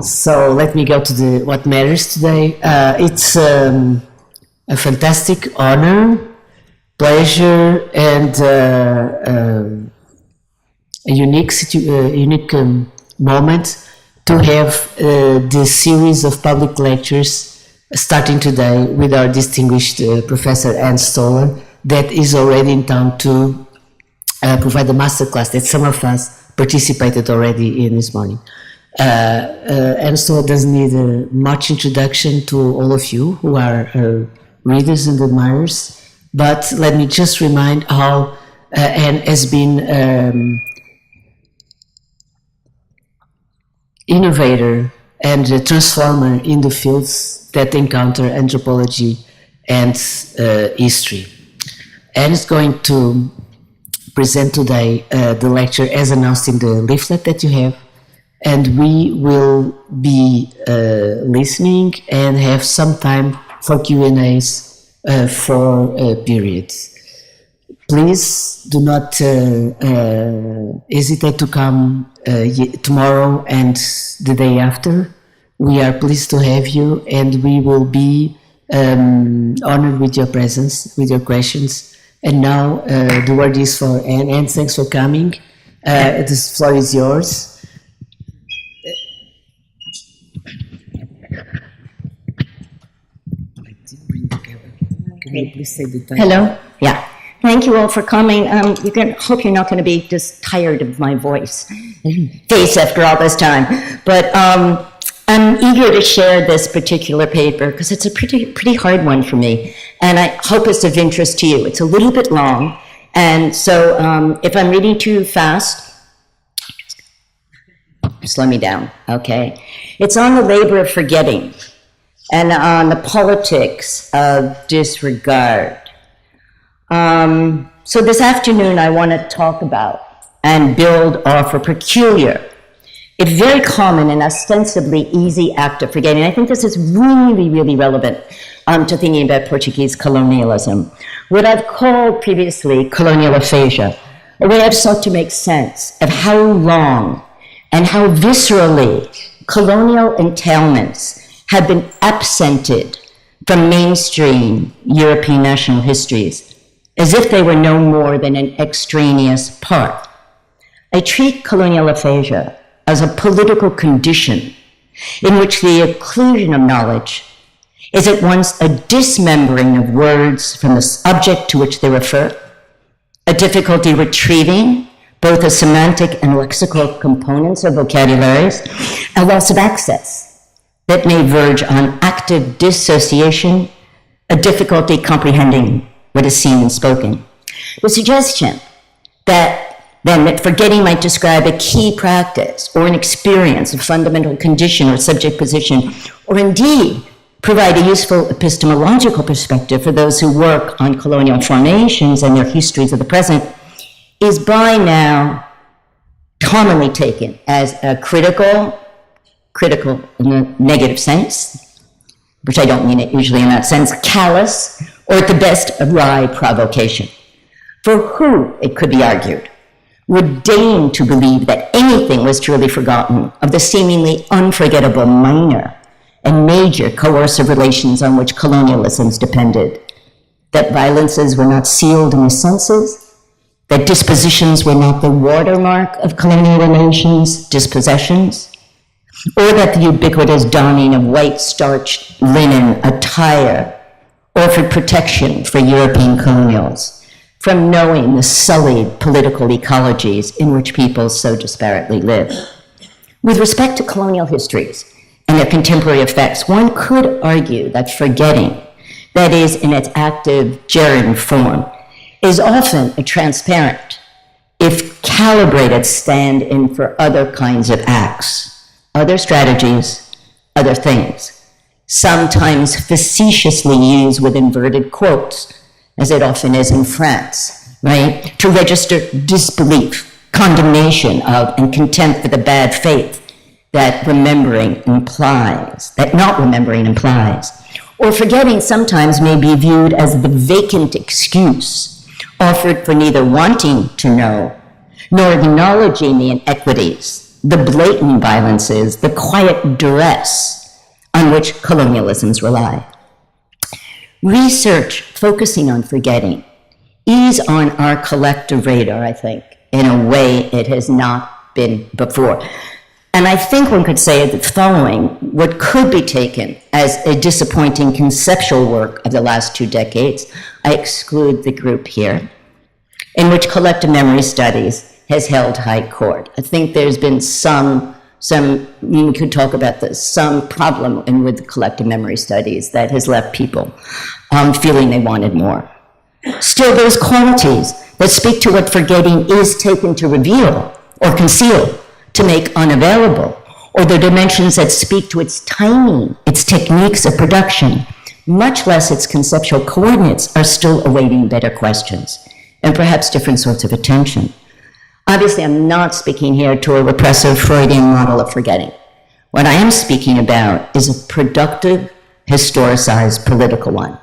So let me go to what matters today. It's a fantastic honor, pleasure, and a unique moment to have this series of public lectures starting today with our distinguished Professor Anne Stoller, that is already in town to provide the masterclass that some of us participated already in this morning. And so it doesn't need much introduction to all of you who are readers and admirers, but let me just remind how Anne has been innovator and a transformer in the fields that encounter anthropology and history. Anne is going to present today the lecture as announced in the leaflet that you have, and we will be listening and have some time for Q&As for a period. Please do not hesitate to come tomorrow and the day after. We are pleased to have you, and we will be honored with your presence, with your questions. And now the word is for Anne. Anne, thanks for coming. This floor is yours. Can you please say the title? Hello. Yeah. Thank you all for coming. Hope you're not going to be just tired of my face after all this time. But I'm eager to share this particular paper because it's a pretty hard one for me, and I hope it's of interest to you. It's a little bit long, and so if I'm reading too fast, slow me down, okay? It's on the labor of forgetting and on the politics of disregard. So this afternoon I want to talk about and build off a peculiar, a very common and ostensibly easy act of forgetting. I think this is really, really relevant to thinking about Portuguese colonialism. What I've called previously colonial aphasia, a way I've sought to make sense of how long and how viscerally colonial entailments have been absented from mainstream European national histories, as if they were no more than an extraneous part. I treat colonial aphasia as a political condition in which the occlusion of knowledge is at once a dismembering of words from the object to which they refer, a difficulty retrieving both the semantic and lexical components of vocabularies, a loss of access that may verge on active dissociation, a difficulty comprehending what is seen and spoken. The suggestion that forgetting might describe a key practice or an experience, a fundamental condition or subject position, or indeed provide a useful epistemological perspective for those who work on colonial formations and their histories of the present, is by now commonly taken as a critical in a negative sense, which I don't mean it usually in that sense, callous, or at the best, a wry provocation. For who, it could be argued, would deign to believe that anything was truly forgotten of the seemingly unforgettable minor and major coercive relations on which colonialisms depended, that violences were not sealed in the census, that dispositions were not the watermark of colonial relations, dispossessions, or that the ubiquitous donning of white starched linen attire offered protection for European colonials from knowing the sullied political ecologies in which peoples so disparately live. With respect to colonial histories and their contemporary effects, one could argue that forgetting, that is, in its active gerund form, is often a transparent, if calibrated stand-in for other kinds of acts, other strategies, other things, sometimes facetiously used with inverted quotes, as it often is in France, right? To register disbelief, condemnation of, and contempt for the bad faith that not remembering implies. Or forgetting sometimes may be viewed as the vacant excuse offered for neither wanting to know nor acknowledging the inequities the blatant violences, the quiet duress on which colonialisms rely. Research focusing on forgetting is on our collective radar, I think, in a way it has not been before. And I think one could say that following what could be taken as a disappointing conceptual work of the last 2 decades, I exclude the group here, in which collective memory studies has held high court. I think there's been some we could talk about this, some problem with collective memory studies that has left people feeling they wanted more. Still, those qualities that speak to what forgetting is taken to reveal or conceal, to make unavailable, or the dimensions that speak to its timing, its techniques of production, much less its conceptual coordinates, are still awaiting better questions and perhaps different sorts of attention. Obviously, I'm not speaking here to a repressive Freudian model of forgetting. What I am speaking about is a productive, historicized political one.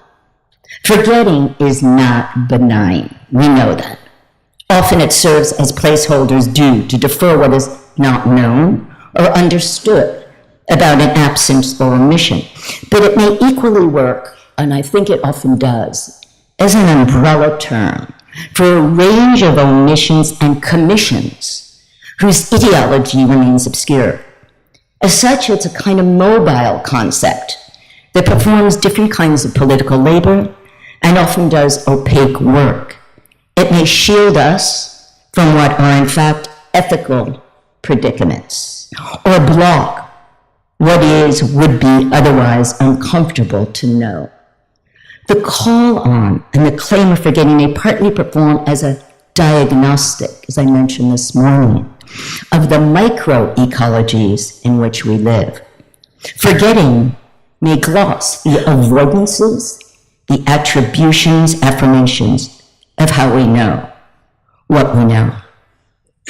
Forgetting is not benign. We know that. Often it serves as placeholders do to defer what is not known or understood about an absence or omission. But it may equally work, and I think it often does, as an umbrella term for a range of omissions and commissions whose ideology remains obscure. As such, it's a kind of mobile concept that performs different kinds of political labor and often does opaque work. It may shield us from what are in fact ethical predicaments, or block what would be otherwise uncomfortable to know. The call on and the claim of forgetting may partly perform as a diagnostic, as I mentioned this morning, of the micro-ecologies in which we live. Forgetting may gloss the avoidances, the attributions, affirmations of how we know what we know.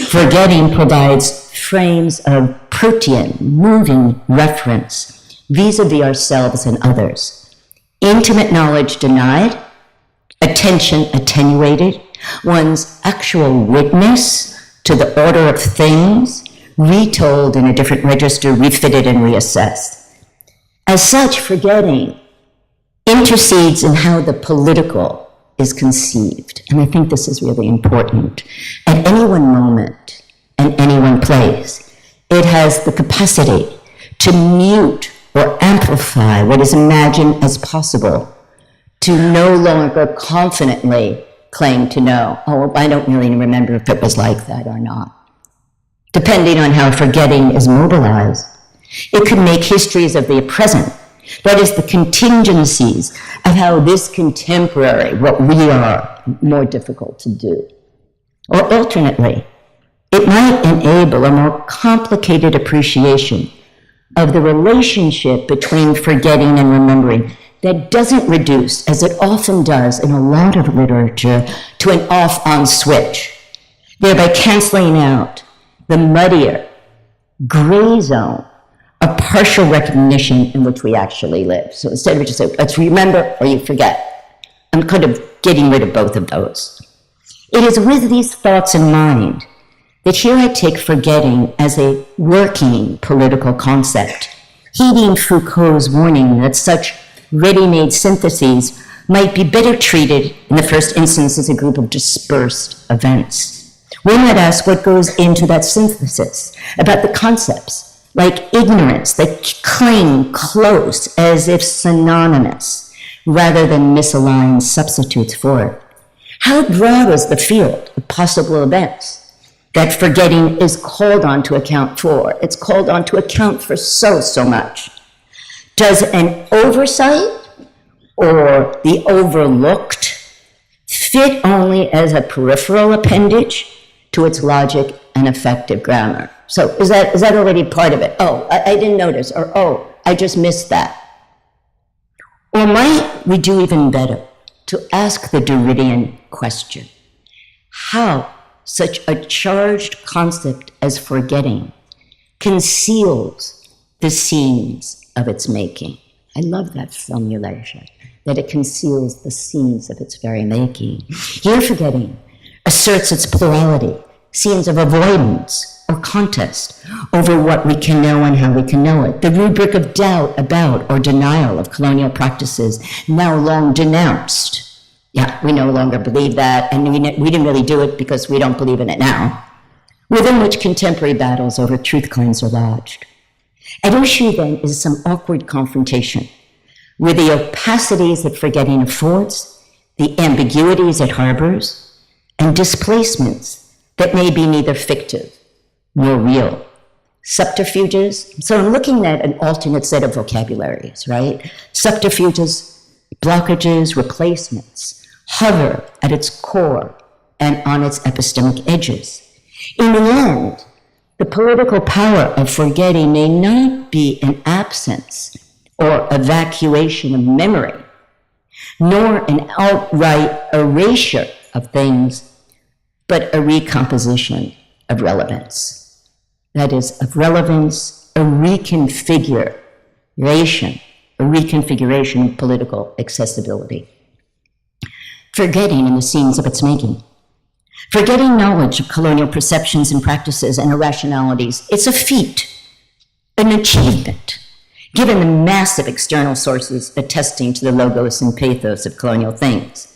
Forgetting provides frames of protean, moving reference vis-a-vis ourselves and others. Intimate knowledge denied, attention attenuated, one's actual witness to the order of things retold in a different register, refitted and reassessed. As such, forgetting intercedes in how the political is conceived. And I think this is really important. At any one moment and any one place, it has the capacity to mute or amplify what is imagined as possible, to no longer confidently claim to know, oh, I don't really remember if it was like that or not. Depending on how forgetting is mobilized, it could make histories of the present, that is, the contingencies of how this contemporary, what we are, more difficult to do. Or alternately, it might enable a more complicated appreciation of the relationship between forgetting and remembering that doesn't reduce, as it often does in a lot of literature, to an off-on switch, thereby canceling out the muddier, gray zone of partial recognition in which we actually live. So instead of just saying, let's remember or you forget, I'm kind of getting rid of both of those. It is with these thoughts in mind that here I take forgetting as a working political concept, heeding Foucault's warning that such ready-made syntheses might be better treated in the first instance as a group of dispersed events. We might ask what goes into that synthesis about the concepts, like ignorance, that cling close as if synonymous, rather than misaligned substitutes for it. How broad is the field of possible events that forgetting is called on to account for? It's called on to account for so much. Does an oversight or the overlooked fit only as a peripheral appendage to its logic and effective grammar? So is that already part of it? Oh, I didn't notice, or oh, I just missed that. Or might we do even better to ask the Davidian question, how such a charged concept as forgetting conceals the scenes of its making? I love that formulation, that it conceals the scenes of its very making. Here forgetting asserts its plurality, scenes of avoidance or contest over what we can know and how we can know it. The rubric of doubt about or denial of colonial practices, now long denounced. Yeah, we no longer believe that, and we didn't really do it because we don't believe in it now, within which contemporary battles over truth claims are lodged. At issue, then, is some awkward confrontation with the opacities that forgetting affords, the ambiguities it harbors, and displacements that may be neither fictive nor real. Subterfuges, so I'm looking at an alternate set of vocabularies, right? Subterfuges, blockages, replacements, hover at its core and on its epistemic edges. In the end, the political power of forgetting may not be an absence or evacuation of memory, nor an outright erasure of things, but a recomposition of relevance. That is, of relevance, a reconfiguration of political accessibility. Forgetting in the scenes of its making. Forgetting knowledge of colonial perceptions and practices and irrationalities, it's a feat, an achievement, given the massive external sources attesting to the logos and pathos of colonial things.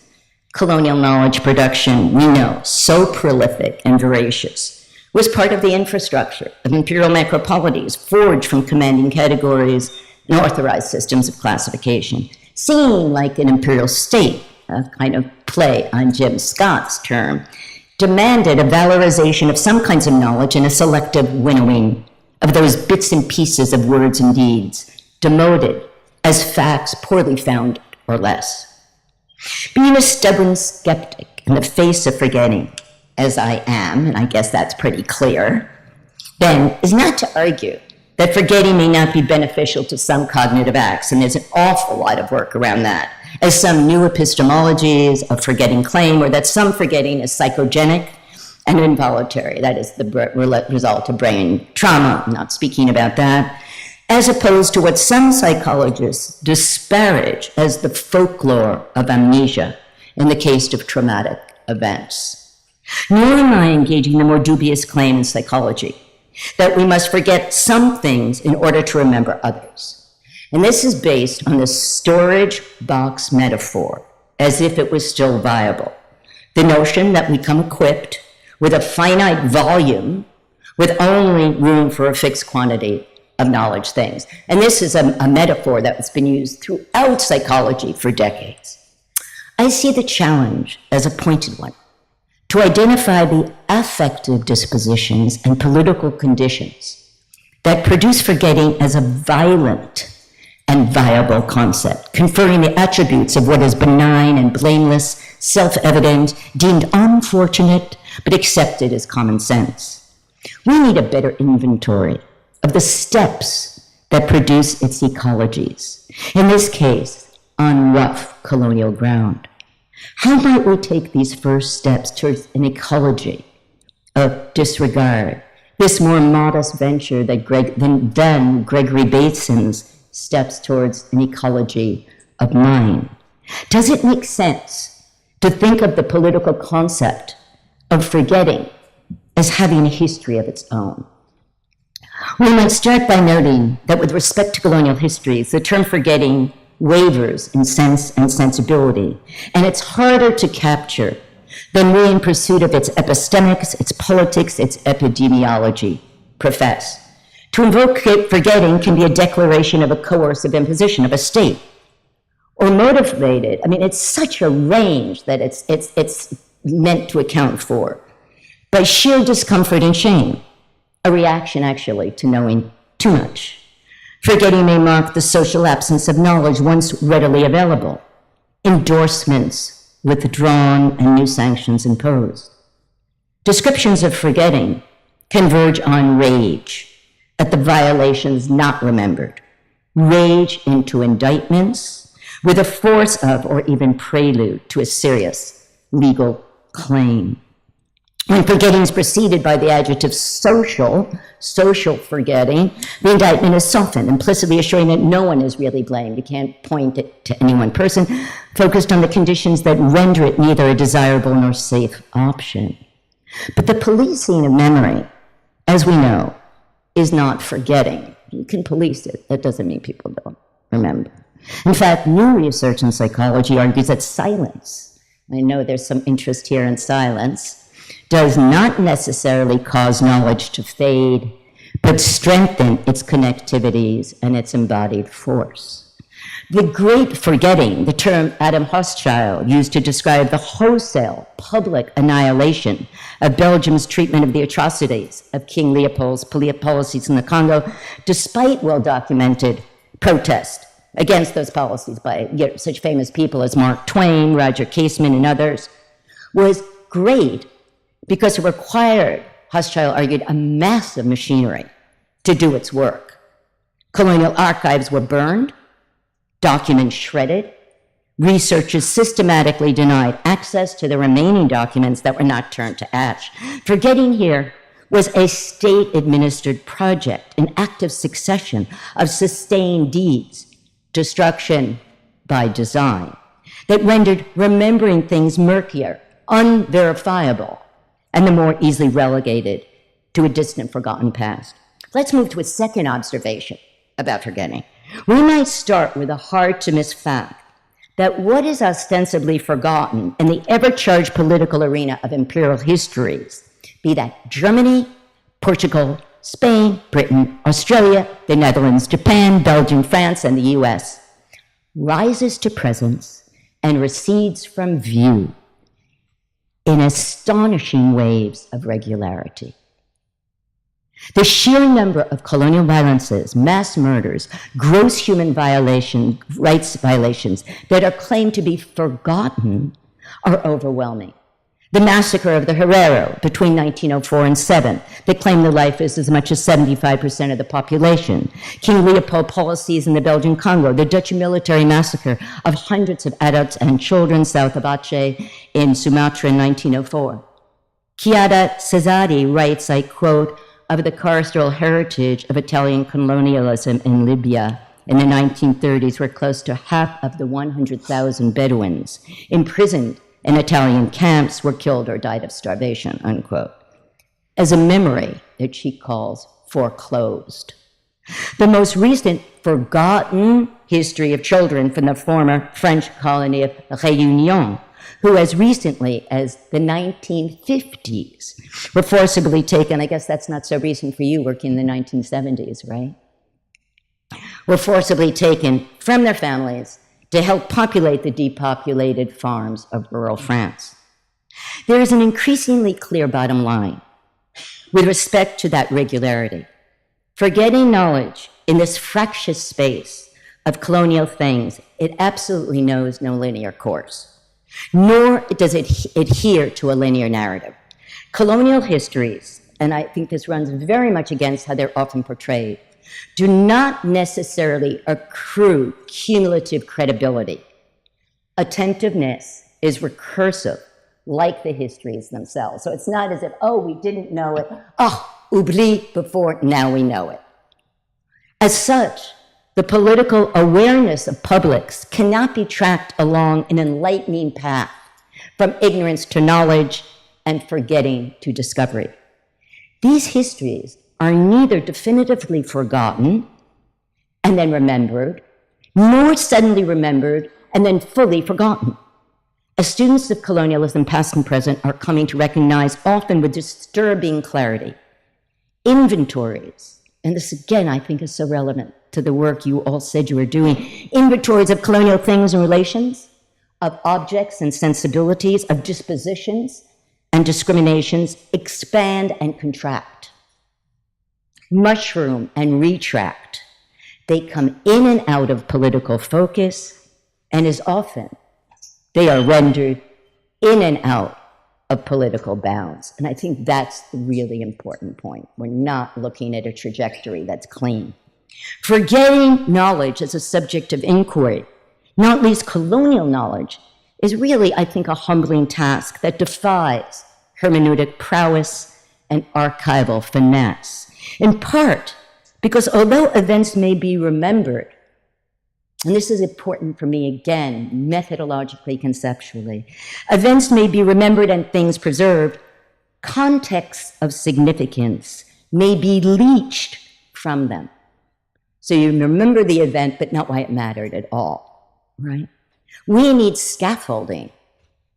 Colonial knowledge production, we know, so prolific and voracious, was part of the infrastructure of imperial macropolities forged from commanding categories and authorized systems of classification, seen like an imperial state, a kind of play on Jim Scott's term, demanded a valorization of some kinds of knowledge and a selective winnowing of those bits and pieces of words and deeds, demoted as facts poorly found or less. Being a stubborn skeptic in the face of forgetting, as I am, and I guess that's pretty clear, then is not to argue that forgetting may not be beneficial to some cognitive acts, and there's an awful lot of work around that, as some new epistemologies of forgetting claim, or that some forgetting is psychogenic and involuntary, that is the result of brain trauma, I'm not speaking about that, as opposed to what some psychologists disparage as the folklore of amnesia in the case of traumatic events. Nor am I engaging the more dubious claim in psychology that we must forget some things in order to remember others. And this is based on the storage box metaphor, as if it was still viable. The notion that we come equipped with a finite volume with only room for a fixed quantity of knowledge things. And this is a metaphor that's been used throughout psychology for decades. I see the challenge as a pointed one, to identify the affective dispositions and political conditions that produce forgetting as a violent and viable concept, conferring the attributes of what is benign and blameless, self-evident, deemed unfortunate, but accepted as common sense. We need a better inventory of the steps that produce its ecologies, in this case, on rough colonial ground. How might we take these first steps towards an ecology of disregard, this more modest venture than Gregory Bateson's steps towards an ecology of mind? Does it make sense to think of the political concept of forgetting as having a history of its own? We might start by noting that with respect to colonial histories, the term forgetting wavers in sense and sensibility, and it's harder to capture than we, in pursuit of its epistemics, its politics, its epidemiology, profess. To invoke forgetting can be a declaration of a coercive imposition of a state, or motivated. I mean, it's such a range that it's meant to account for by sheer discomfort and shame, a reaction actually to knowing too much. Forgetting may mark the social absence of knowledge once readily available, endorsements withdrawn and new sanctions imposed. Descriptions of forgetting converge on rage at the violations not remembered, rage into indictments with a force of or even prelude to a serious legal claim. When forgetting is preceded by the adjective social forgetting, the indictment is softened, implicitly assuring that no one is really blamed. You can't point it to any one person, focused on the conditions that render it neither a desirable nor safe option. But the policing of memory, as we know, is not forgetting. You can police it. That doesn't mean people don't remember. In fact, new research in psychology argues that silence, I know there's some interest here in silence, does not necessarily cause knowledge to fade, but strengthen its connectivities and its embodied force. The great forgetting, the term Adam Hochschild used to describe the wholesale public annihilation of Belgium's treatment of the atrocities of King Leopold's policies in the Congo, despite well-documented protest against those policies by such famous people as Mark Twain, Roger Casement, and others, was great because it required, Hochschild argued, a massive machinery to do its work. Colonial archives were burned, documents shredded, researchers systematically denied access to the remaining documents that were not turned to ash. Forgetting here was a state-administered project, an active succession of sustained deeds, destruction by design, that rendered remembering things murkier, unverifiable, and the more easily relegated to a distant, forgotten past. Let's move to a second observation about forgetting. We might start with a hard-to-miss fact that what is ostensibly forgotten in the ever-charged political arena of imperial histories, be that Germany, Portugal, Spain, Britain, Australia, the Netherlands, Japan, Belgium, France, and the US, rises to presence and recedes from view in astonishing waves of regularity. The sheer number of colonial violences, mass murders, gross human rights violations that are claimed to be forgotten are overwhelming. The massacre of the Herero between 1904 and 7, that claimed the life is as much as 75% of the population. King Leopold policies in the Belgian Congo, the Dutch military massacre of hundreds of adults and children south of Aceh in Sumatra in 1904. Chiara Cesari writes, I quote, of the carceral heritage of Italian colonialism in Libya in the 1930s, where close to half of the 100,000 Bedouins imprisoned in Italian camps were killed or died of starvation, unquote, as a memory that she calls foreclosed. The most recent forgotten history of children from the former French colony of Réunion, who as recently as the 1950s were forcibly taken, I guess that's not so recent for you working in the 1970s, right? Were forcibly taken from their families to help populate the depopulated farms of rural France. There is an increasingly clear bottom line with respect to that regularity. Forgetting knowledge in this fractious space of colonial things, it absolutely knows no linear course, nor does it adhere to a linear narrative. Colonial histories, and I think this runs very much against how they're often portrayed, do not necessarily accrue cumulative credibility. Attentiveness is recursive, like the histories themselves. So it's not as if, oh, we didn't know it. Oh, oubli before, now we know it. As such, the political awareness of publics cannot be tracked along an enlightening path from ignorance to knowledge and forgetting to discovery. These histories are neither definitively forgotten and then remembered, nor suddenly remembered and then fully forgotten. As students of colonialism, past and present, are coming to recognize, often with disturbing clarity, inventories, and this again I think is so relevant to the work you all said you were doing, inventories of colonial things and relations, of objects and sensibilities, of dispositions and discriminations, expand and contract, mushroom and retract. They come in and out of political focus, and as often they are rendered in and out of political bounds. And I think that's the really important point. We're not looking at a trajectory that's clean. Forgetting knowledge as a subject of inquiry, not least colonial knowledge, is really, I think, a humbling task that defies hermeneutic prowess and archival finesse. In part because although events may be remembered, and this is important for me again, methodologically, conceptually, events may be remembered and things preserved, contexts of significance may be leached from them. So you remember the event, but not why it mattered at all, right? We need scaffolding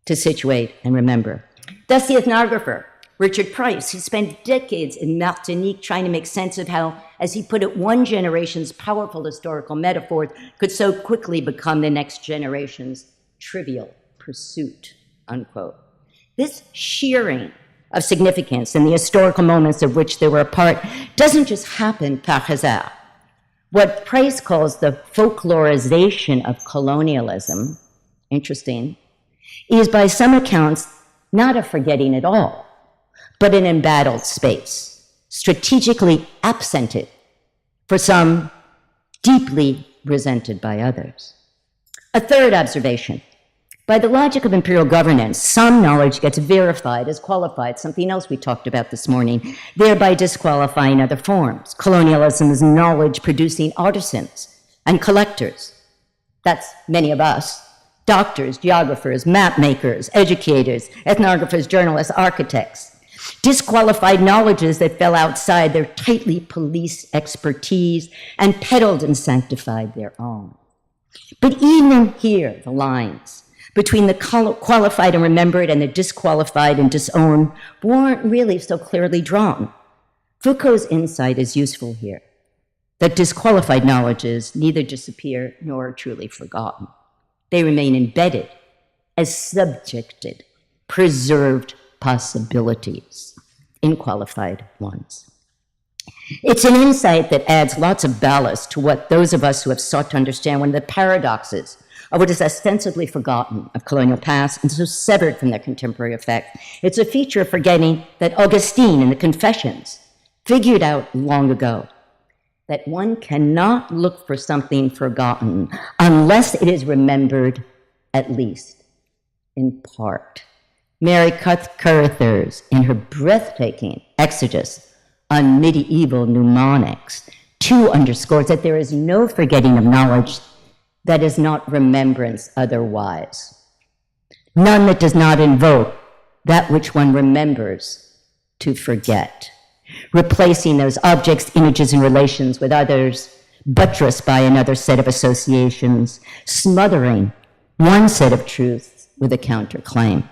to situate and remember. Thus the ethnographer, Richard Price, who spent decades in Martinique trying to make sense of how, as he put it, one generation's powerful historical metaphors could so quickly become the next generation's trivial pursuit, unquote. This shearing of significance in the historical moments of which they were a part doesn't just happen par hasard. What Price calls the folklorization of colonialism, interesting, is by some accounts not a forgetting at all, but an embattled space, strategically absented for some, deeply resented by others. A third observation. By the logic of imperial governance, some knowledge gets verified as qualified, something else we talked about this morning, thereby disqualifying other forms. Colonialism is knowledge producing artisans and collectors. That's many of us. Doctors, geographers, map makers, educators, ethnographers, journalists, architects. Disqualified knowledges that fell outside their tightly policed expertise and peddled and sanctified their own. But even here, the lines between the qualified and remembered and the disqualified and disowned weren't really so clearly drawn. Foucault's insight is useful here, that disqualified knowledges neither disappear nor are truly forgotten. They remain embedded as subjected, preserved possibilities in qualified ones. It's an insight that adds lots of ballast to what those of us who have sought to understand one of the paradoxes of what is ostensibly forgotten of colonial past and so severed from their contemporary effect. It's a feature of forgetting that Augustine in the Confessions figured out long ago, that one cannot look for something forgotten unless it is remembered, at least in part. Mary Carruthers, in her breathtaking exegesis on medieval mnemonics, too underscores that there is no forgetting of knowledge that is not remembrance otherwise. None that does not invoke that which one remembers to forget, replacing those objects, images, and relations with others, buttressed by another set of associations, smothering one set of truths with a counterclaim.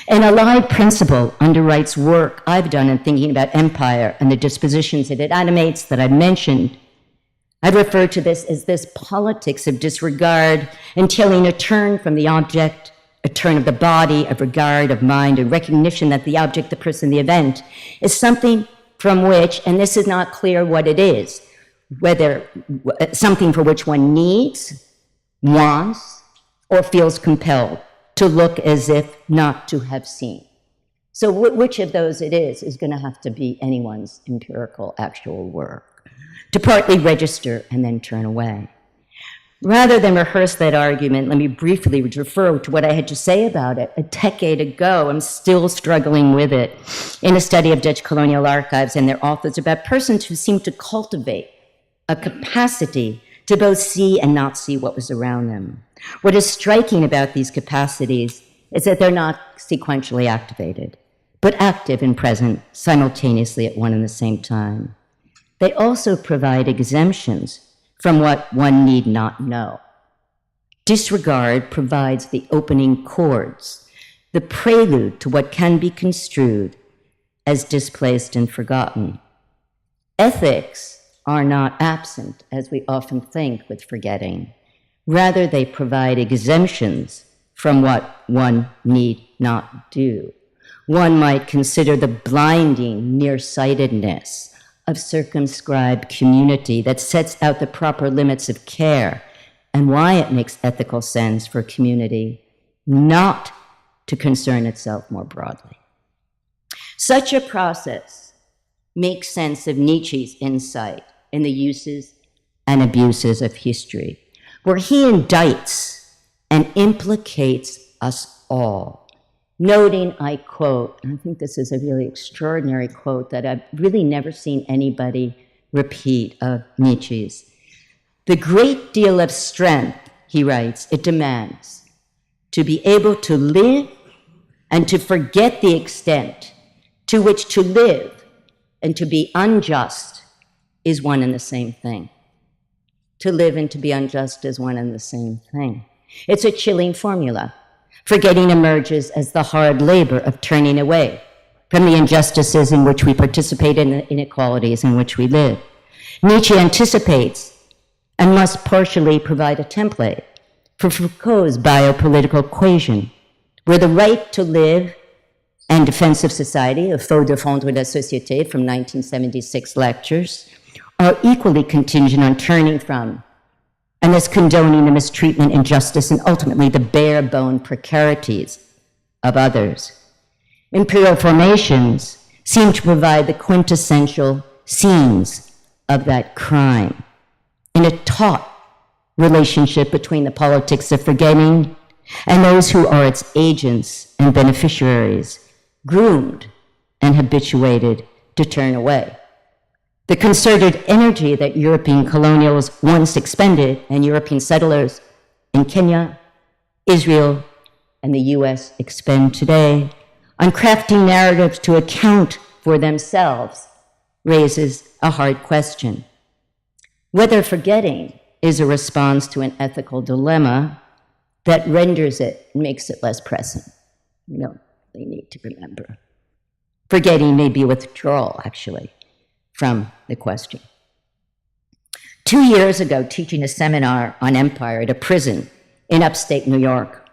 An allied principle underwrites work I've done in thinking about empire and the dispositions that it animates that I've mentioned. I'd refer to this as this politics of disregard, entailing a turn from the object, a turn of the body, of regard, of mind, a recognition that the object, the person, the event is something from which, and this is not clear what it is, whether something for which one needs, wants, or feels compelled to look as if not to have seen. So which of those it is going to have to be anyone's empirical actual work, to partly register and then turn away. Rather than rehearse that argument, let me briefly refer to what I had to say about it a decade ago. I'm still struggling with it in a study of Dutch colonial archives and their authors about persons who seem to cultivate a capacity to both see and not see what was around them. What is striking about these capacities is that they're not sequentially activated, but active and present simultaneously at one and the same time. They also provide exemptions from what one need not know. Disregard provides the opening chords, the prelude to what can be construed as displaced and forgotten. Ethics are not absent, as we often think with forgetting. Rather, they provide exemptions from what one need not do. One might consider the blinding nearsightedness of circumscribed community that sets out the proper limits of care and why it makes ethical sense for community not to concern itself more broadly. Such a process makes sense of Nietzsche's insight in the uses and abuses of history, where he indicts and implicates us all. Noting, I quote, and I think this is a really extraordinary quote that I've really never seen anybody repeat of Nietzsche's. The great deal of strength, he writes, it demands to be able to live and to forget the extent to which to live and to be unjust is one and the same thing. To live and to be unjust is one and the same thing. It's a chilling formula. Forgetting emerges as the hard labor of turning away from the injustices in which we participate and the inequalities in which we live. Nietzsche anticipates and must partially provide a template for Foucault's biopolitical equation, where the right to live and defense of society, a Faut défendre la société from 1976 lectures, are equally contingent on turning from and thus condoning the mistreatment, injustice, and ultimately the bare-bone precarities of others. Imperial formations seem to provide the quintessential scenes of that crime in a taut relationship between the politics of forgetting and those who are its agents and beneficiaries, groomed and habituated to turn away. The concerted energy that European colonials once expended and European settlers in Kenya, Israel, and the US expend today on crafting narratives to account for themselves raises a hard question. Whether forgetting is a response to an ethical dilemma that renders it and makes it less pressing. We don't really need to remember. Forgetting may be a withdrawal, actually, from the question. 2 years ago, teaching a seminar on empire at a prison in upstate New York,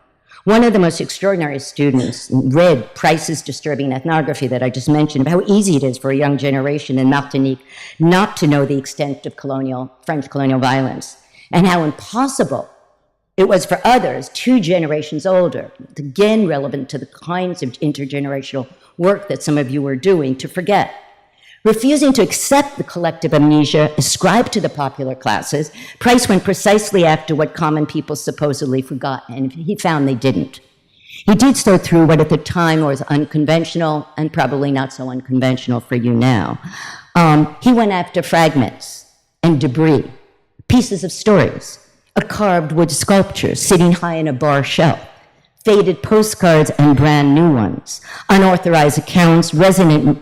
one of the most extraordinary students read Price's disturbing ethnography that I just mentioned, about how easy it is for a young generation in Martinique not to know the extent of French colonial violence, and how impossible it was for others 2 generations older, again relevant to the kinds of intergenerational work that some of you are doing, to forget. Refusing to accept the collective amnesia ascribed to the popular classes, Price went precisely after what common people supposedly forgot, and he found they didn't. He did so through what at the time was unconventional, and probably not so unconventional for you now. He went after fragments and debris, pieces of stories, a carved wood sculpture sitting high in a bar shelf, faded postcards and brand new ones, unauthorized accounts, resonant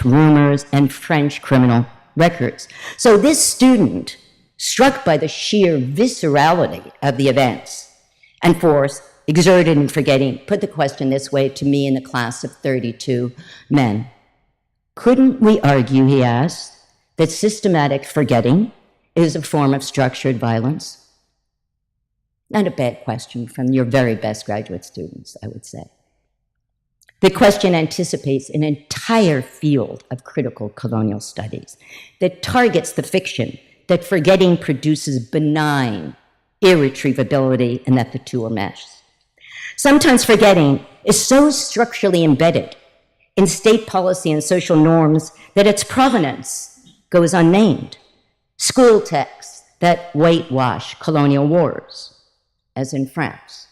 rumors, and French criminal records. So this student, struck by the sheer viscerality of the events and force exerted in forgetting, put the question this way to me in the class of 32 men. Couldn't we argue, he asked, that systematic forgetting is a form of structured violence? Not a bad question from your very best graduate students, I would say. The question anticipates an entire field of critical colonial studies that targets the fiction that forgetting produces benign irretrievability and that the two are meshed. Sometimes forgetting is so structurally embedded in state policy and social norms that its provenance goes unnamed. School texts that whitewash colonial wars, as in France.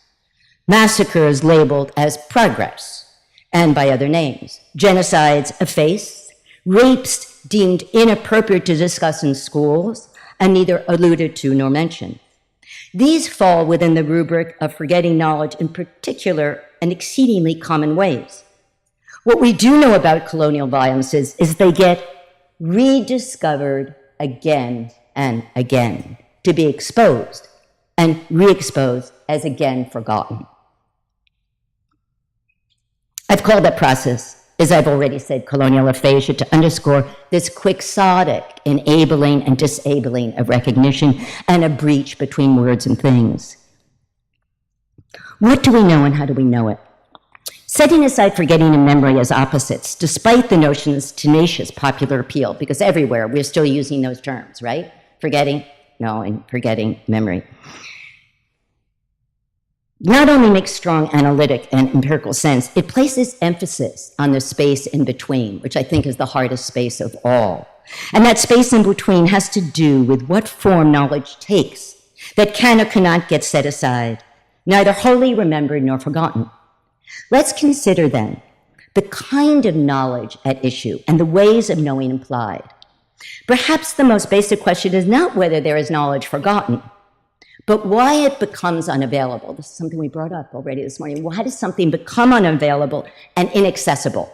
Massacres labeled as progress, and by other names. Genocides effaced, rapes deemed inappropriate to discuss in schools, and neither alluded to nor mentioned. These fall within the rubric of forgetting knowledge in particular and exceedingly common ways. What we do know about colonial violences is they get rediscovered again and again, to be exposed and re-exposed as again forgotten. I've called that process, as I've already said, colonial aphasia, to underscore this quixotic enabling and disabling of recognition and a breach between words and things. What do we know and how do we know it? Setting aside forgetting and memory as opposites, despite the notion's tenacious popular appeal, because everywhere we're still using those terms, right? Forgetting, no, and forgetting memory. Not only makes strong analytic and empirical sense, it places emphasis on the space in between, which I think is the hardest space of all. And that space in between has to do with what form knowledge takes that can or cannot get set aside, neither wholly remembered nor forgotten. Let's consider then the kind of knowledge at issue and the ways of knowing implied. Perhaps the most basic question is not whether there is knowledge forgotten, but why it becomes unavailable. This is something we brought up already this morning. Why does something become unavailable and inaccessible?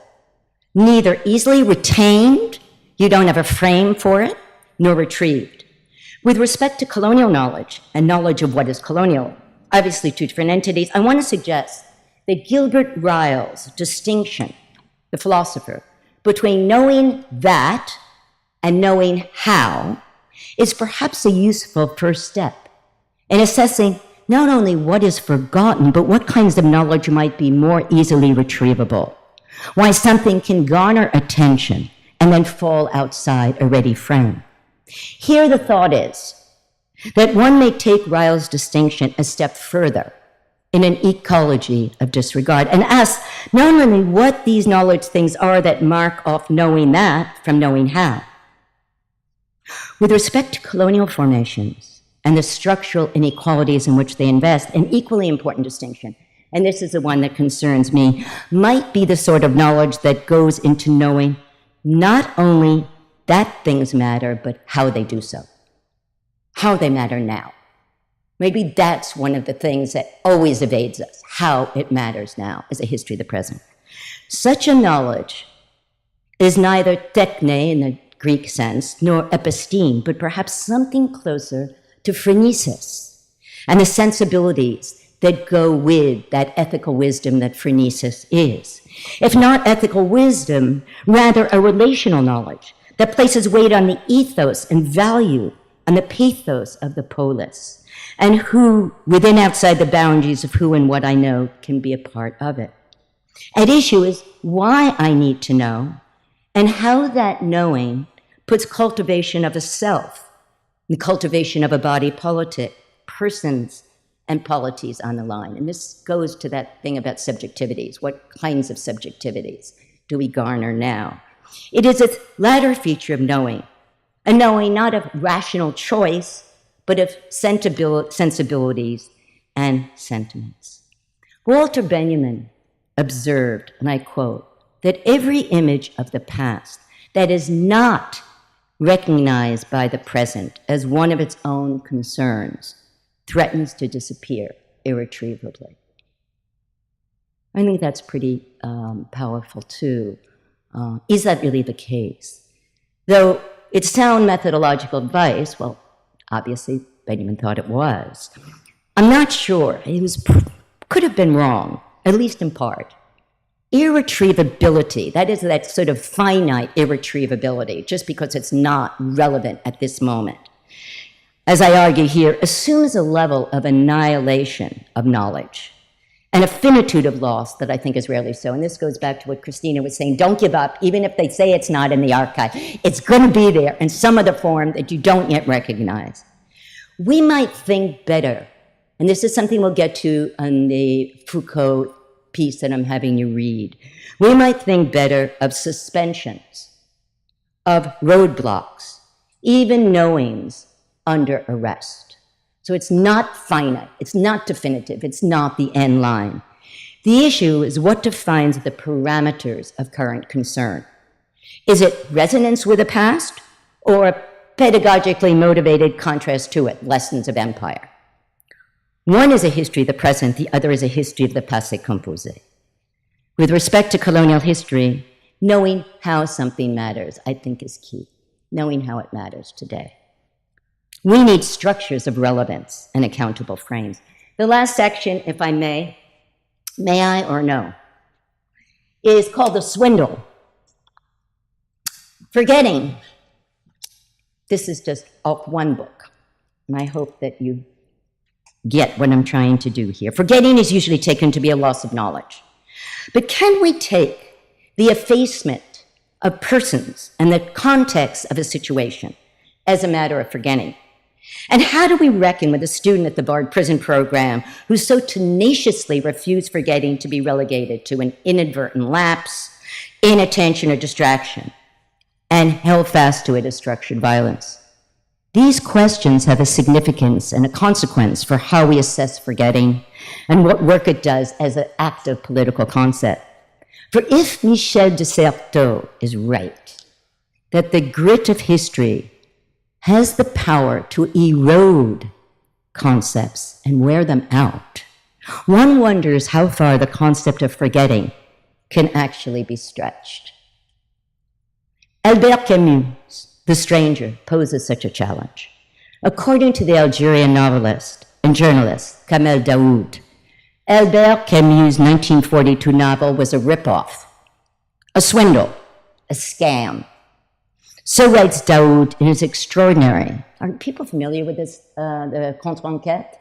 neither easily retained, you don't have a frame for it, nor retrieved. With respect to colonial knowledge and knowledge of what is colonial, obviously two different entities, I want to suggest that Gilbert Ryle's distinction, the philosopher, between knowing that and knowing how is perhaps a useful first step in assessing not only what is forgotten, but what kinds of knowledge might be more easily retrievable. Why something can garner attention and then fall outside a ready frame. Here the thought is that one may take Ryle's distinction a step further in an ecology of disregard and ask not only what these knowledge things are that mark off knowing that from knowing how. With respect to colonial formations and the structural inequalities in which they invest, an equally important distinction, and this is the one that concerns me, might be the sort of knowledge that goes into knowing not only that things matter, but how they do so, how they matter now. Maybe that's one of the things that always evades us, how it matters now as a history of the present. Such a knowledge is neither techne in the Greek sense, nor episteme, but perhaps something closer to phronesis and the sensibilities that go with that ethical wisdom that phronesis is. If not ethical wisdom, rather a relational knowledge that places weight on the ethos and value and the pathos of the polis, and who, within outside the boundaries of who and what I know, can be a part of it. At issue is why I need to know, and how that knowing puts cultivation of a self, the cultivation of a body politic, persons, and polities on the line. And this goes to that thing about subjectivities. What kinds of subjectivities do we garner now? It is its latter feature of knowing, a knowing not of rational choice, but of sensibilities and sentiments. Walter Benjamin observed, and I quote, that every image of the past that is not recognized by the present as one of its own concerns threatens to disappear irretrievably. I think that's pretty powerful too. Is that really the case? Though it's sound methodological advice, well, obviously Benjamin thought it was. I'm not sure. Could have been wrong, at least in part. Irretrievability, that is that sort of finite irretrievability, just because it's not relevant at this moment, as I argue here, assumes a level of annihilation of knowledge, and a finitude of loss that I think is rarely so. And this goes back to what Christina was saying, don't give up, even if they say it's not in the archive. It's going to be there in some other form that you don't yet recognize. We might think better, and this is something we'll get to on the Foucault piece that I'm having you read. We might think better of suspensions, of roadblocks, even knowings under arrest. So it's not finite, it's not definitive, it's not the end line. The issue is what defines the parameters of current concern. Is it resonance with the past, or a pedagogically motivated contrast to it, lessons of empire? One is a history of the present, the other is a history of the passé composé. With respect to colonial history, knowing how something matters, I think, is key. Knowing how it matters today. We need structures of relevance and accountable frames. The last section, if I may I or no, is called the Swindle. Forgetting. This is just off one book, and I hope that you get what I'm trying to do here. Forgetting is usually taken to be a loss of knowledge. But can we take the effacement of persons and the context of a situation as a matter of forgetting? And how do we reckon with a student at the Bard prison program who so tenaciously refused forgetting to be relegated to an inadvertent lapse, inattention, or distraction, and held fast to it as structured violence? These questions have a significance and a consequence for how we assess forgetting and what work it does as an active political concept. For if Michel de Certeau is right, that the grit of history has the power to erode concepts and wear them out, one wonders how far the concept of forgetting can actually be stretched. Albert Camus, The Stranger, poses such a challenge. According to the Algerian novelist and journalist Kamel Daoud, Albert Camus' 1942 novel was a ripoff, a swindle, a scam. So writes Daoud in his extraordinary. Are people familiar with this, the Contre-Enquête?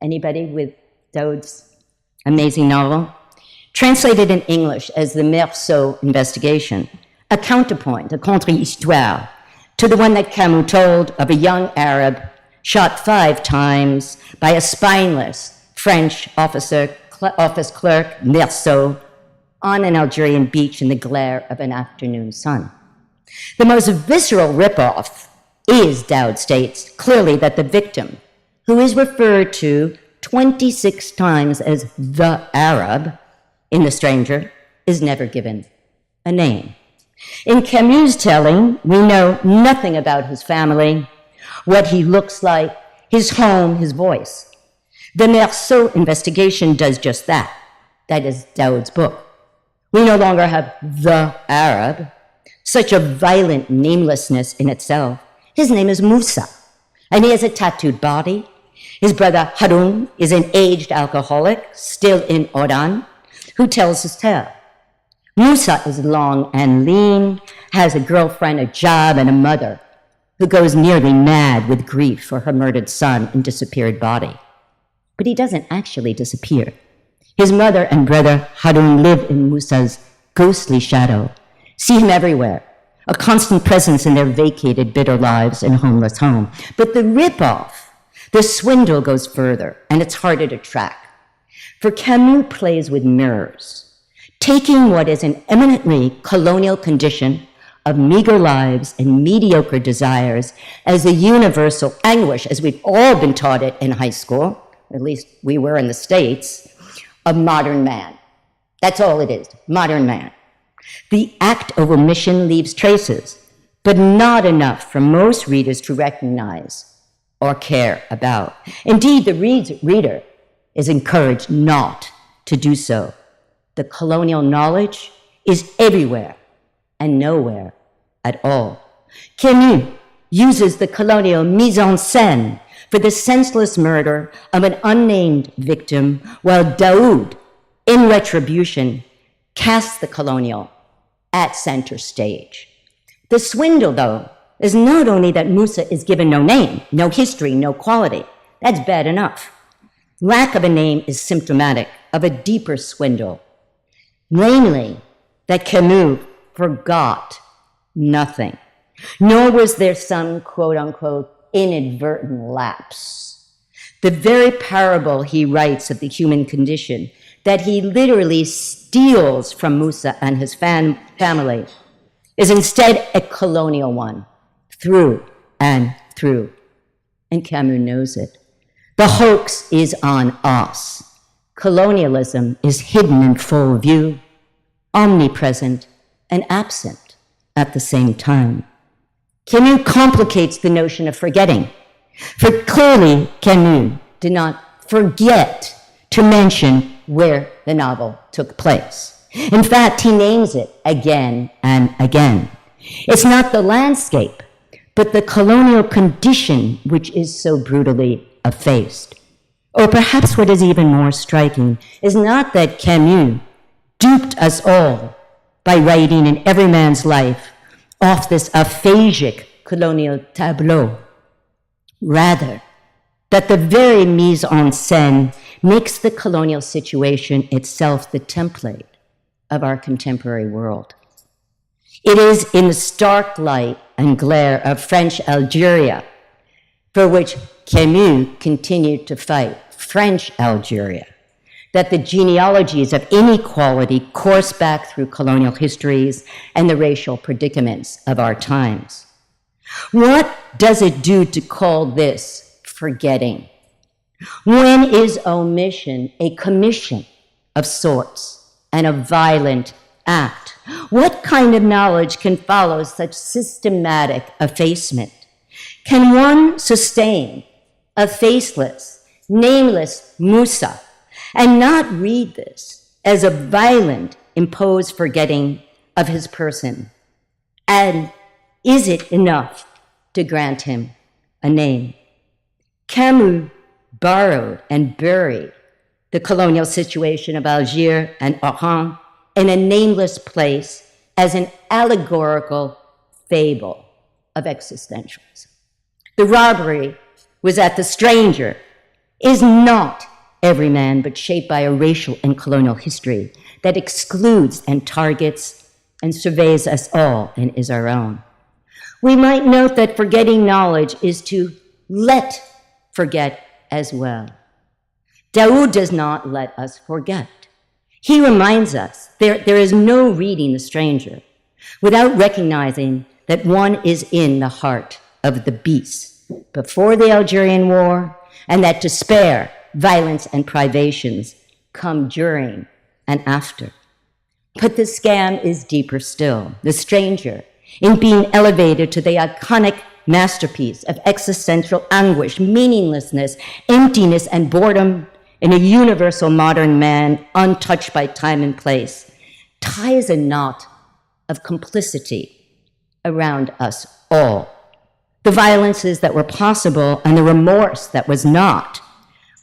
Anybody with Daoud's amazing novel? Translated in English as the Meursault investigation, a counterpoint, a contre-histoire, to the one that Camus told of a young Arab shot 5 times by a spineless French office clerk, Meursault, on an Algerian beach in the glare of an afternoon sun. The most visceral ripoff is, Daoud states, clearly that the victim, who is referred to 26 times as the Arab in The Stranger, is never given a name. In Camus' telling, we know nothing about his family, what he looks like, his home, his voice. The Meursault investigation does just that. That is Daoud's book. We no longer have the Arab, such a violent namelessness in itself. His name is Moussa, and he has a tattooed body. His brother Haroun is an aged alcoholic, still in Oran, who tells his tale. Moussa is long and lean, has a girlfriend, a job, and a mother who goes nearly mad with grief for her murdered son and disappeared body. But he doesn't actually disappear. His mother and brother Haroun live in Moussa's ghostly shadow, see him everywhere, a constant presence in their vacated, bitter lives and homeless home. But the ripoff, the swindle goes further, and it's harder to track. For Camus plays with mirrors, taking what is an eminently colonial condition of meager lives and mediocre desires as a universal anguish, as we've all been taught it in high school, at least we were in the States, of modern man. That's all it is, modern man. The act of omission leaves traces, but not enough for most readers to recognize or care about. Indeed, the reader is encouraged not to do so. The colonial knowledge is everywhere and nowhere at all. Camus uses the colonial mise en scène for the senseless murder of an unnamed victim, while Daoud, in retribution, casts the colonial at center stage. The swindle, though, is not only that Moussa is given no name, no history, no quality. That's bad enough. Lack of a name is symptomatic of a deeper swindle, namely that Camus forgot nothing, nor was there some quote-unquote inadvertent lapse. The very parable he writes of the human condition that he literally steals from Moussa and his family is instead a colonial one, through and through. And Camus knows it. The hoax is on us. Colonialism is hidden in full view, omnipresent and absent at the same time. Camus complicates the notion of forgetting, for clearly Camus did not forget to mention where the novel took place. In fact, he names it again and again. It's not the landscape, but the colonial condition which is so brutally effaced. Or perhaps what is even more striking is not that Camus duped us all by writing in every man's life off this aphasic colonial tableau. Rather, that the very mise en scène makes the colonial situation itself the template of our contemporary world. It is in the stark light and glare of French Algeria, for which Camus continued to fight, French Algeria, that the genealogies of inequality course back through colonial histories and the racial predicaments of our times. What does it do to call this forgetting? When is omission a commission of sorts and a violent act? What kind of knowledge can follow such systematic effacement? Can one sustain a faceless, nameless Moussa and not read this as a violent, imposed forgetting of his person And is it enough to grant him a name? Camus borrowed and buried the colonial situation of Algiers and Oran in a nameless place as an allegorical fable of existentialism. The robbery was that the stranger is not every man, but shaped by a racial and colonial history that excludes and targets and surveys us all and is our own. We might note that forgetting knowledge is to let forget as well. Daoud does not let us forget. He reminds us there is no reading the stranger without recognizing that one is in the heart of the beast before the Algerian War, and that despair, violence, and privations come during and after. But the scam is deeper still. The stranger, in being elevated to the iconic masterpiece of existential anguish, meaninglessness, emptiness, and boredom in a universal modern man untouched by time and place, ties a knot of complicity around us all. The violences that were possible and the remorse that was not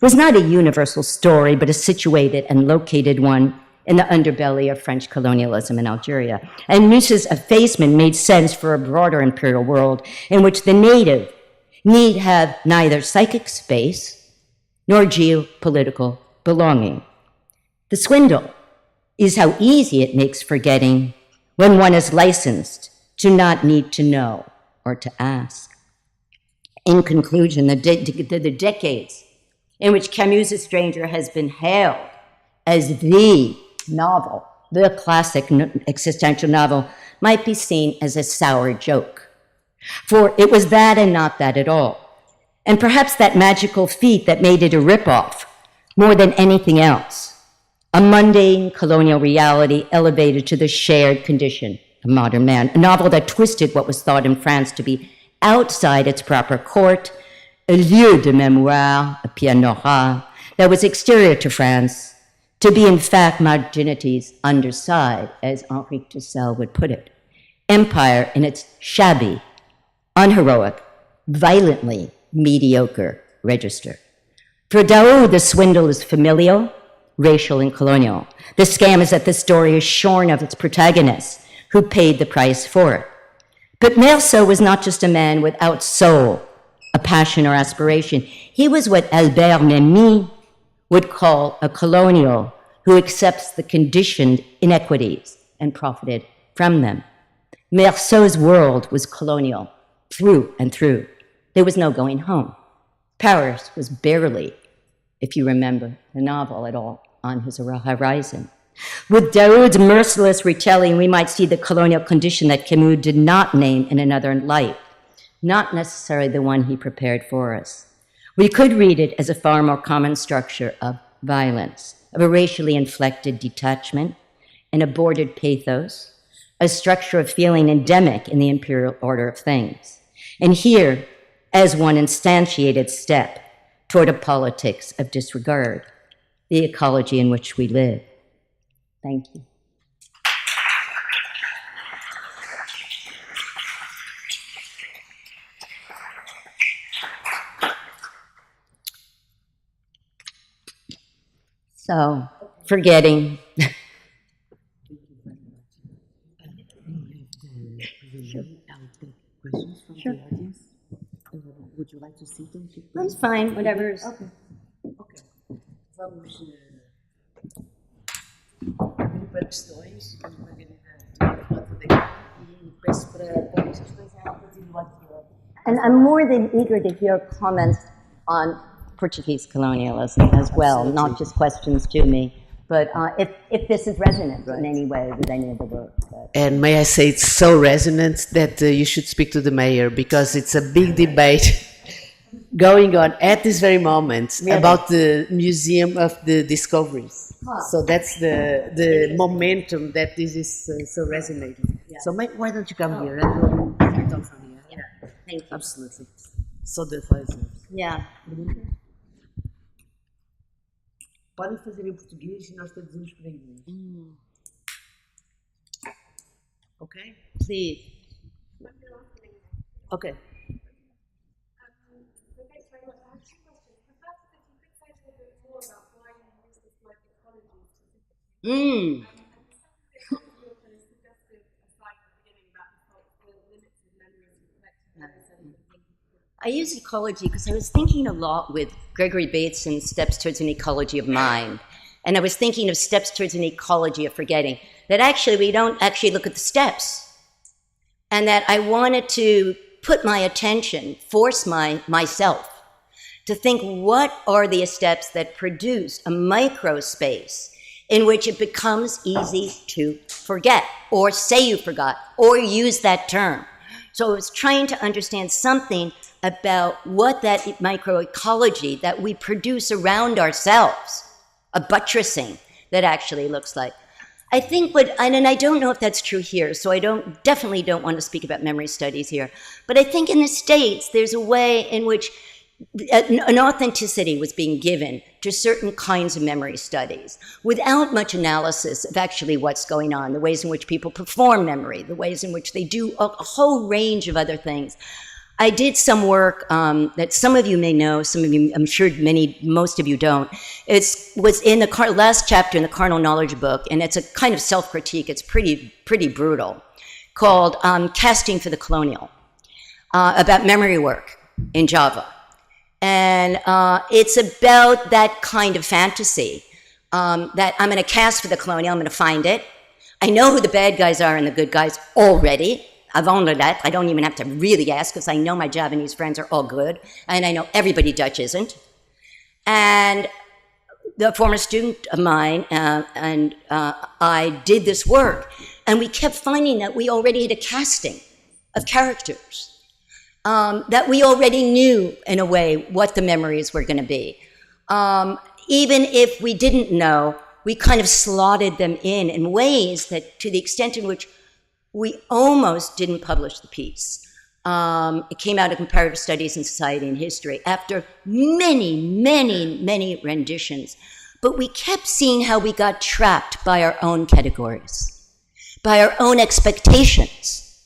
a universal story, but a situated and located one in the underbelly of French colonialism in Algeria. And Musa's effacement made sense for a broader imperial world in which the native need have neither psychic space nor geopolitical belonging. The swindle is how easy it makes forgetting when one is licensed to not need to know or to ask. In conclusion, the decades in which Camus' Stranger has been hailed as the novel, the classic existential novel, might be seen as a sour joke. For it was that and not that at all. And perhaps that magical feat that made it a ripoff more than anything else. A mundane colonial reality elevated to the shared condition of modern man. A novel that twisted what was thought in France to be outside its proper court, a lieu de mémoire, a pianora, that was exterior to France, to be in fact modernity underside, as Henri Toussel would put it. Empire in its shabby, unheroic, violently mediocre register. For Daoud, the swindle is familial, racial, and colonial. The scam is that the story is shorn of its protagonist, who paid the price for it. But Meursault was not just a man without soul, a passion or aspiration. He was what Albert Memmi would call a colonial who accepts the conditioned inequities and profited from them. Meursault's world was colonial through and through. There was no going home. Paris was barely, if you remember the novel at all, on his horizon. With Daoud's merciless retelling, we might see the colonial condition that Camus did not name in another light, not necessarily the one he prepared for us. We could read it as a far more common structure of violence, of a racially inflected detachment, an aborted pathos, a structure of feeling endemic in the imperial order of things. And here, as one instantiated step toward a politics of disregard, the ecology in which we live. Thank you. So, forgetting. Sure. Would you like to see them? That's fine, whatever. Okay. Vamos para questões. Peço para questões a partir do lado. And I'm more than eager to hear comments on Portuguese colonialism as well, Absolutely. not just questions to me, but if this is resonant in any way with any of the work. And may I say, it's so resonant that you should speak to the mayor, because it's a big debate going on at this very moment about the Museum of the Discoveries. So that's the momentum that this is so resonating. Yeah. So why don't you come here and we'll talk from here? Yeah, thank you. Absolutely. So the advisors. Yeah. Podem fazer em português e nós traduzimos para inglês. Okay? Please. Okay. Thanks very much. I have two questions. The first is if you could say a little bit more about why you use this word ecology specifically. Mm. And the second thing is your kind of suggested aside at the beginning about the limits of memories and collective memories and I use ecology because I was thinking a lot with Gregory Bateson's Steps Towards an Ecology of Mind. And I was thinking of steps towards an ecology of forgetting, that actually we don't actually look at the steps. And that I wanted to put my attention, force myself to think, what are the steps that produce a micro space in which it becomes easy to forget, or say you forgot, or use that term. So I was trying to understand something about what that microecology that we produce around ourselves, a buttressing that actually looks like. I think and I don't know if that's true here, so I definitely don't want to speak about memory studies here, but I think in the States there's a way in which an authenticity was being given to certain kinds of memory studies without much analysis of actually what's going on, the ways in which people perform memory, the ways in which they do a whole range of other things. I did some work that some of you may know, some of you, I'm sure most of you don't. It was in the last chapter in the Carnal Knowledge book, and it's a kind of self-critique. It's pretty brutal, called Casting for the Colonial, about memory work in Java. And it's about that kind of fantasy, that I'm going to cast for the Colonial, I'm going to find it. I know who the bad guys are and the good guys already. Avant that, I don't even have to really ask because I know my Javanese friends are all good, and I know everybody Dutch isn't. And the former student of mine and I did this work, and we kept finding that we already had a casting of characters, that we already knew, in a way, what the memories were going to be. Even if we didn't know, we kind of slotted them in ways that, to the extent in which we almost didn't publish the piece. It came out of Comparative Studies in Society and History after many renditions. But we kept seeing how we got trapped by our own categories, by our own expectations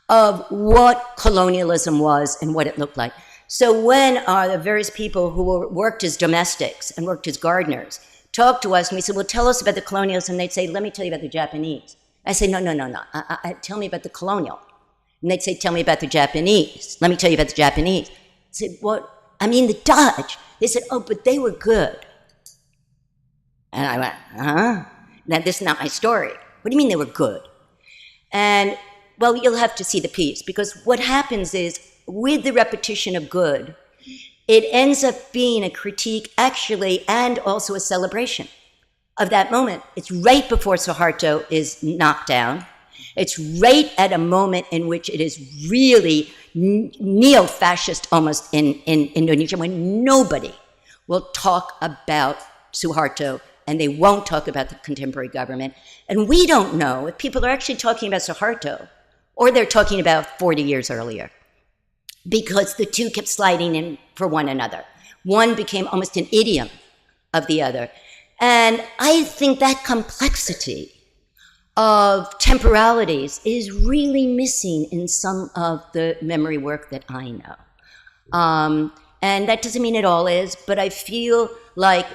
of what colonialism was and what it looked like. So when the various people who worked as domestics and worked as gardeners talked to us, and we said, well, tell us about the colonials, and they'd say, let me tell you about the Japanese. I say, no. Tell me about the colonial. And they'd say, tell me about the Japanese. Let me tell you about the Japanese. I said, what? I mean, the Dutch. They said, oh, but they were good. And I went, huh? Now, this is not my story. What do you mean they were good? And, well, you'll have to see the piece, because what happens is, with the repetition of good, it ends up being a critique, actually, and also a celebration of that moment. It's right before Suharto is knocked down. It's right at a moment in which it is really neo-fascist almost in Indonesia, when nobody will talk about Suharto and they won't talk about the contemporary government. And we don't know if people are actually talking about Suharto or they're talking about 40 years earlier, because the two kept sliding in for one another. One became almost an idiom of the other. And I think that complexity of temporalities is really missing in some of the memory work that I know. And that doesn't mean it all is, but I feel like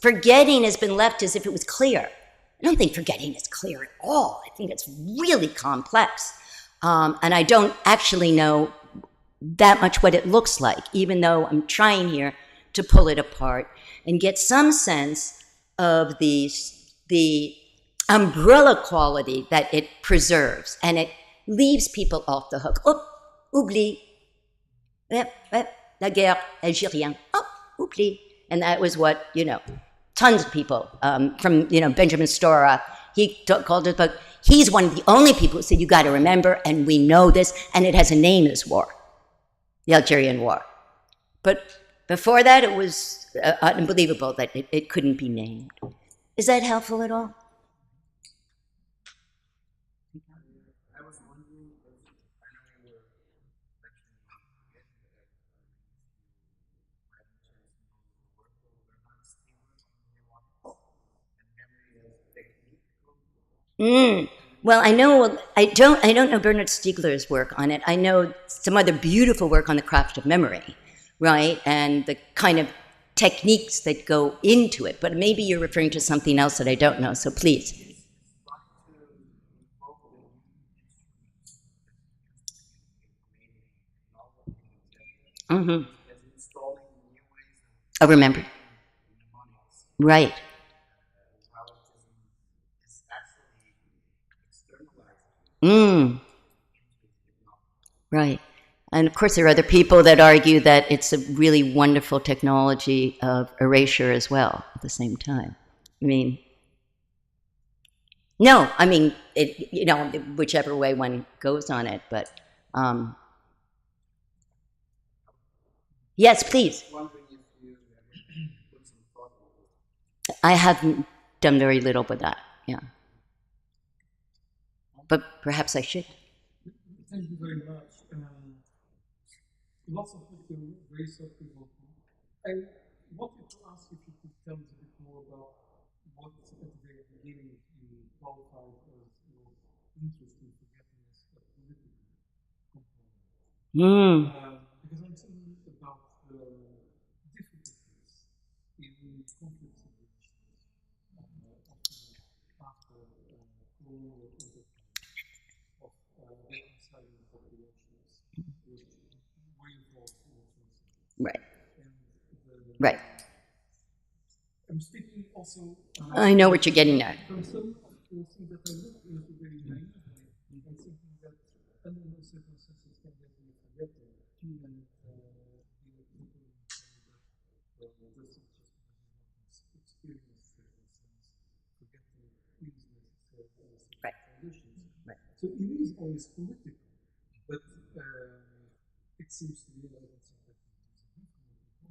forgetting has been left as if it was clear. I don't think forgetting is clear at all. I think it's really complex. And I don't actually know that much what it looks like, even though I'm trying here to pull it apart and get some sense of the umbrella quality that it preserves, and it leaves people off the hook. Oh, oublie. La guerre algérienne. Oh, oublie. And that was what, tons of people from, Benjamin Stora, he called it, but he's one of the only people who said, you got to remember, and we know this, and it has a name, this war, the Algerian War. But before that, it was unbelievable that it couldn't be named. Is that helpful at all? I was wondering, I know you were mentioning again that writers know the work, but they're not stable on nuance and memory as technique. Well, I don't know Bernard Stiegler's work on it. I know some other beautiful work on the craft of memory, right? And the kind of techniques that go into it. But maybe you're referring to something else that I don't know, so please. Mm-hmm. I remember. Right. Right. And of course, there are other people that argue that it's a really wonderful technology of erasure as well at the same time. I mean, no, I mean, whichever way one goes on it, but yes, please. I have done very little with that, yeah. But perhaps I should. Thank you very much. Lots of research people. I wanted to ask if you could tell us a bit more about what at the very beginning you qualified as your interest in forgetfulness of political component. Because I'm thinking about the difficulties in conflict situations, often after colonial enterprise of reconciling populations which were involved in the transition. Right. And Right. I'm speaking also. I know what you're getting at. From some of the things that I look into very naively, I'm thinking that under no circumstances can they be forgotten, even people that this is just experience circumstance, forgetting is necessary under certain conditions. Right. So it is always political, but it seems to me that it's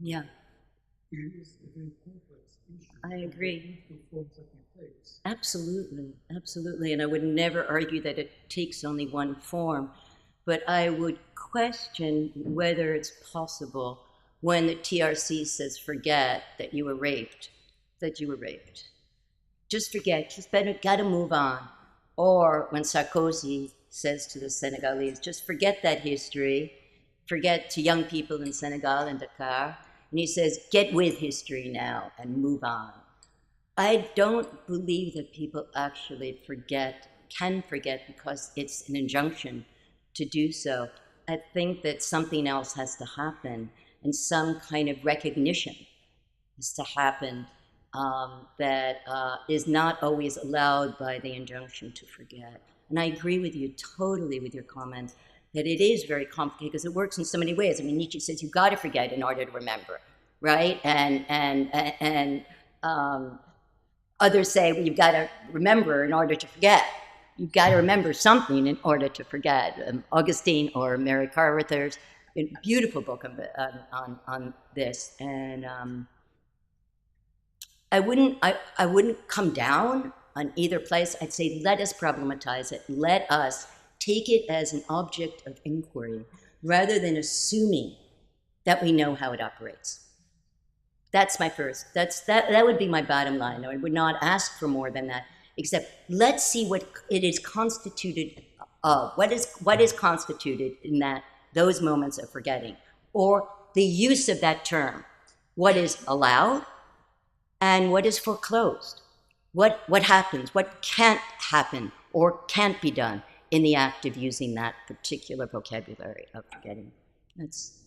Yeah. It is a very complex issue. I agree. Absolutely. Absolutely. And I would never argue that it takes only one form, but I would question whether it's possible when the TRC says forget that you were raped, Just forget, just better, gotta move on. Or when Sarkozy says to the Senegalese, just forget that history, forget to young people in Senegal and Dakar, and he says, get with history now and move on. I don't believe that people actually can forget because it's an injunction to do so. I think that something else has to happen and some kind of recognition has to happen that is not always allowed by the injunction to forget. And I agree with you totally with your comments that it is very complicated because it works in so many ways. I mean, Nietzsche says you've got to forget in order to remember, right? And others say, well, you've got to remember in order to forget. You've got to remember something in order to forget. Augustine or Mary Carruthers, a beautiful book on this. And I wouldn't come down on either place. I'd say let us problematize it. Let us take it as an object of inquiry rather than assuming that we know how it operates. That's my first. That would be my bottom line. I would not ask for more than that. Except let's see what it is constituted of. What is constituted in those moments of forgetting, or the use of that term. What is allowed, and what is foreclosed. What happens? What can't happen or can't be done in the act of using that particular vocabulary of forgetting. That's.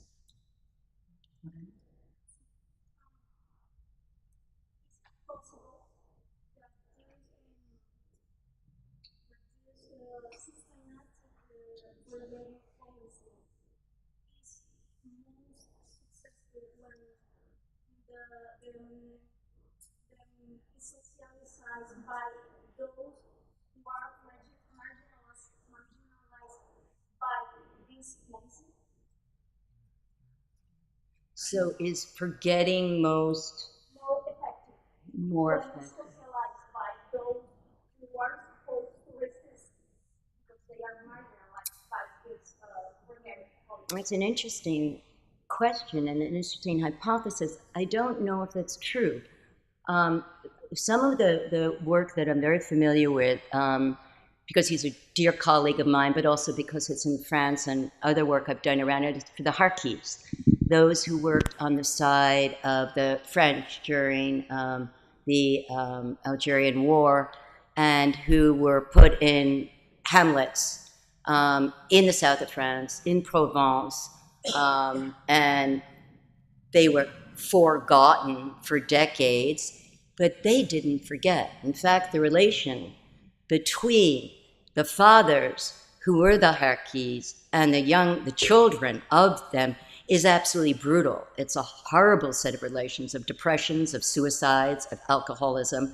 Socialized by those who are marginalized by this policy. So is forgetting more effective. Socialized by those who are supposed to resist because they are marginalized by this forgetting policy. It's an interesting question and an interesting hypothesis. I don't know if that's true. Some of the work that I'm very familiar with because he's a dear colleague of mine, but also because it's in France and other work I've done around it, for the Harkis, those who worked on the side of the French during the Algerian War and who were put in hamlets in the south of France, in Provence, and they were forgotten for decades, but they didn't forget. In fact, the relation between the fathers who were the Harkis and the children of them is absolutely brutal. It's a horrible set of relations, of depressions, of suicides, of alcoholism,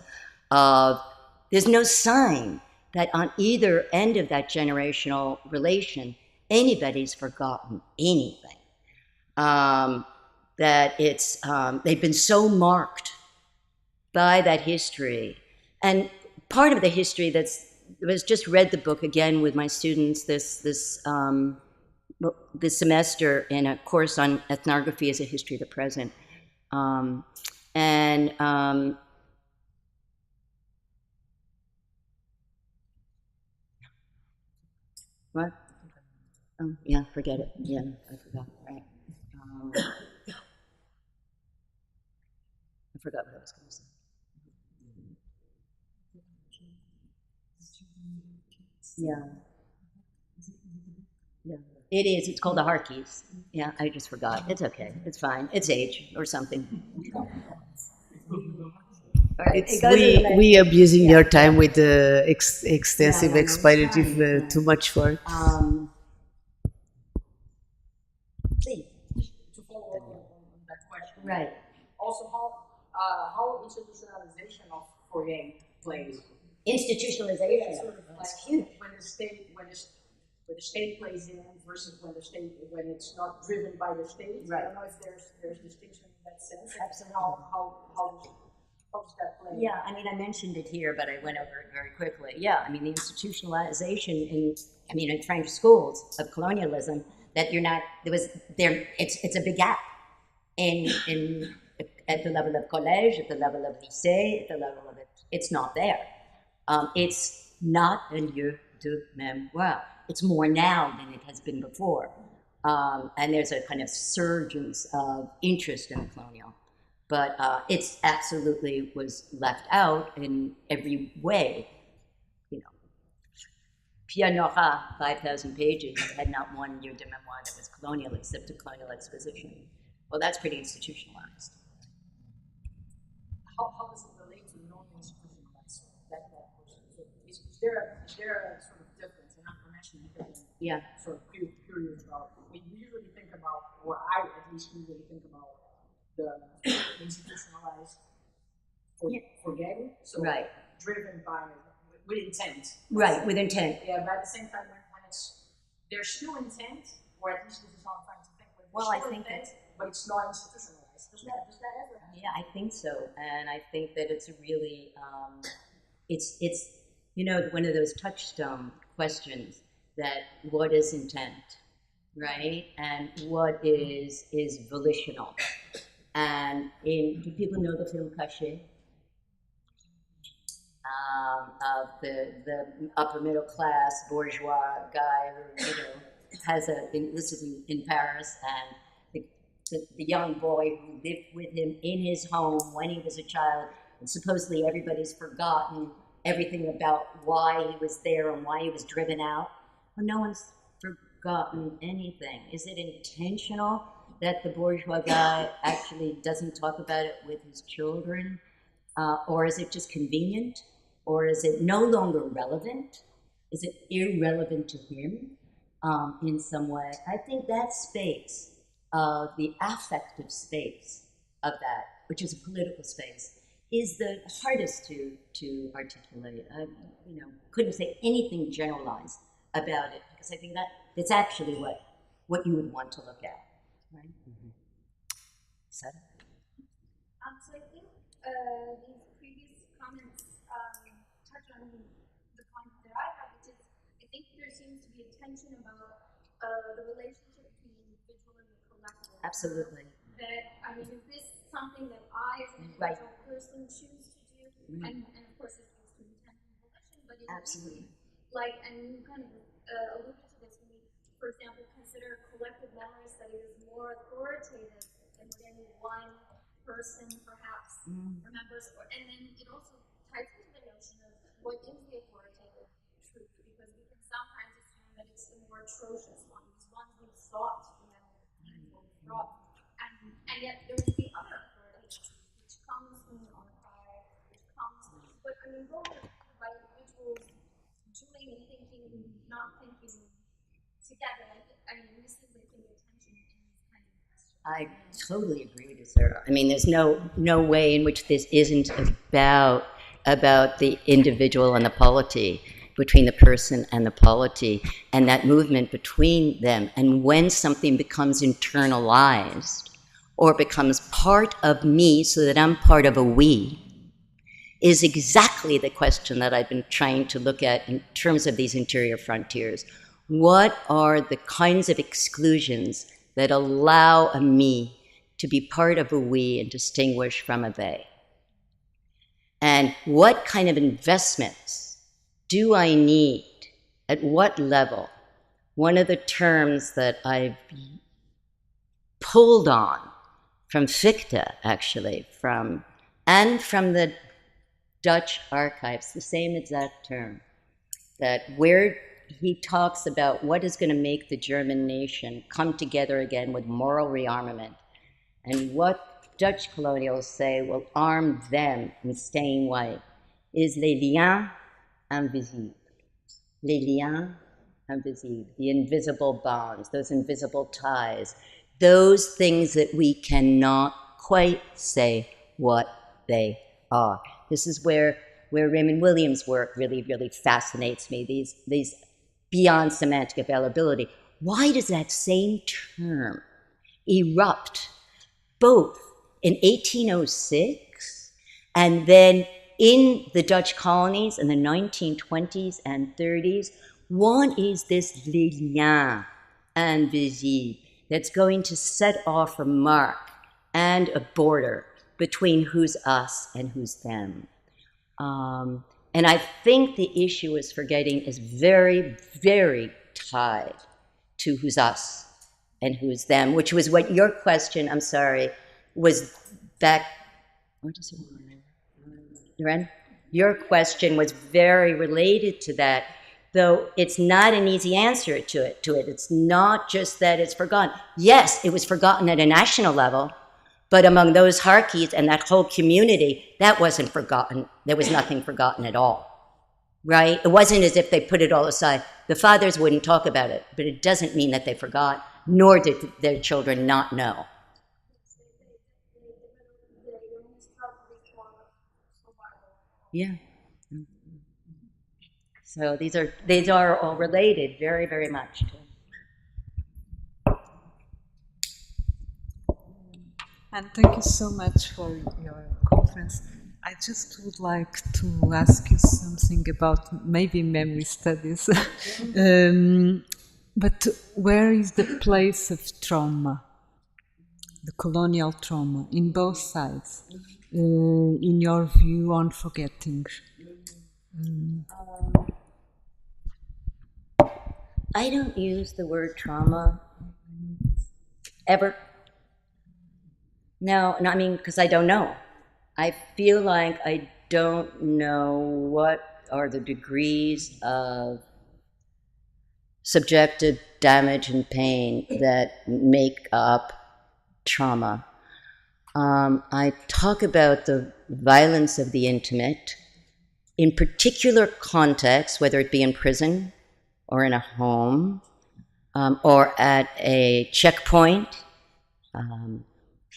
there's no sign that on either end of that generational relation, anybody's forgotten anything. That it's, they've been so marked by that history. And part of the history was just read the book again with my students this semester in a course on ethnography as a history of the present. What? Oh, yeah, forget it. Yeah, I forgot. Right. I forgot what I was going to say. Yeah. Yeah. It is. It's called the Harkis. Yeah, I just forgot. It's okay. It's fine. It's age or something. It's we abusing your time with the extensive, exploitative, too much work. Please. To follow up on that question. Right. Also, how institutionalization of forgetting plays. Institutionalization. Sort of like huge. When the state plays in versus when it's not driven by the state. Right. I don't know if there's distinction in that sense. Absolutely. How does that play? Yeah, I mean, I mentioned it here, but I went over it very quickly. Yeah, I mean, the institutionalization in French schools of colonialism, that it's a big gap at the level of collège, at the level of lycée, at the level of it's not there. It's not a lieu de mémoire. It's more now than it has been before. And there's a kind of surgence of interest in the colonial. But it's absolutely was left out in every way. Pierre Nora, 5,000 pages, had not one lieu de mémoire that was colonial except a colonial exposition. Well, that's pretty institutionalized. How does it relate to non-institutionalized that person? So is there a sort of difference? And I'm actually sort of curious about. We usually think about, or I at least usually think about the institutionalized forgetting. So driven by with intent. Right, with intent. Yeah, but at the same time, when there's still intent, or at least this is how I'm trying to think. Well, I think intent, but it's not institutionalized. Does that ever happen? Yeah, I think so, and I think that it's really it's one of those touchstone questions that what is intent, right, and what is volitional, and do people know the film Caché? Of the upper middle class bourgeois guy who has this is in Paris, and the young boy who lived with him in his home when he was a child, and supposedly everybody's forgotten everything about why he was there and why he was driven out. Well, no one's forgotten anything. Is it intentional that the bourgeois guy actually doesn't talk about it with his children? Or is it just convenient? Or is it no longer relevant? Is it irrelevant to him in some way? I think that space, the affective space of that, which is a political space, is the hardest to articulate. I couldn't say anything generalized about it, because I think that it's actually what you would want to look at, right? Mm-hmm. So I think these previous comments touch on the point that I have, which is I think there seems to be a tension about the relationship between the individual and the collective. Absolutely. That, is this something that I as an individual person choose to do? Mm-hmm. And of course it goes to intent and volition, but absolutely. like, and you kind of alluded to this when we, for example, consider collective memory studies as more authoritative than what any one person perhaps remembers, and then it also ties into the notion of what is the authoritative truth, because we can sometimes assume that it's the more atrocious one, these ones we've sought to remember, and yet there's the other authoritative truth, which comes from the archive, which comes, but I mean, both are by individuals doing and thinking and not thinking together. I mean, this is the thing, attention in these kind of questions. I totally agree with you, Sarah. I mean, there's no way in which this isn't about the individual and the polity, between the person and the polity, and that movement between them. And when something becomes internalized or becomes part of me so that I'm part of a we, is exactly the question that I've been trying to look at in terms of these interior frontiers. What are the kinds of exclusions that allow a me to be part of a we and distinguish from a they? And what kind of investments do I need? At what level? One of the terms that I've pulled on from Fichte, actually, from the Dutch archives, the same exact term, that where he talks about what is going to make the German nation come together again with moral rearmament, and what Dutch colonials say will arm them in staying white, is les liens invisibles. Les liens invisibles, the invisible bonds, those invisible ties, those things that we cannot quite say what they are. This is where Raymond Williams' work really, really fascinates me, these beyond semantic availability. Why does that same term erupt both in 1806 and then in the Dutch colonies in the 1920s and 30s? One is this les liens invisibles that's going to set off a mark and a border between who's us and who's them. And I think the issue is forgetting is very, very tied to who's us and who's them, which was what your question, I'm sorry, was back, what is it? Loren? Your question was very related to that, though it's not an easy answer to it. It's not just that it's forgotten. Yes, it was forgotten at a national level, but among those Harkis and that whole community, that wasn't forgotten. There was nothing forgotten at all, right? It wasn't as if they put it all aside. The fathers wouldn't talk about it, but it doesn't mean that they forgot, nor did their children not know. Yeah. So these are all related very, very much. And thank you so much for your conference. I just would like to ask you something about maybe memory studies. But where is the place of trauma, the colonial trauma, in both sides, in your view on forgetting? I don't use the word trauma ever. No, I mean, because I don't know. I feel like I don't know what are the degrees of subjective damage and pain that make up trauma. I talk about the violence of the intimate in particular contexts, whether it be in prison or in a home or at a checkpoint.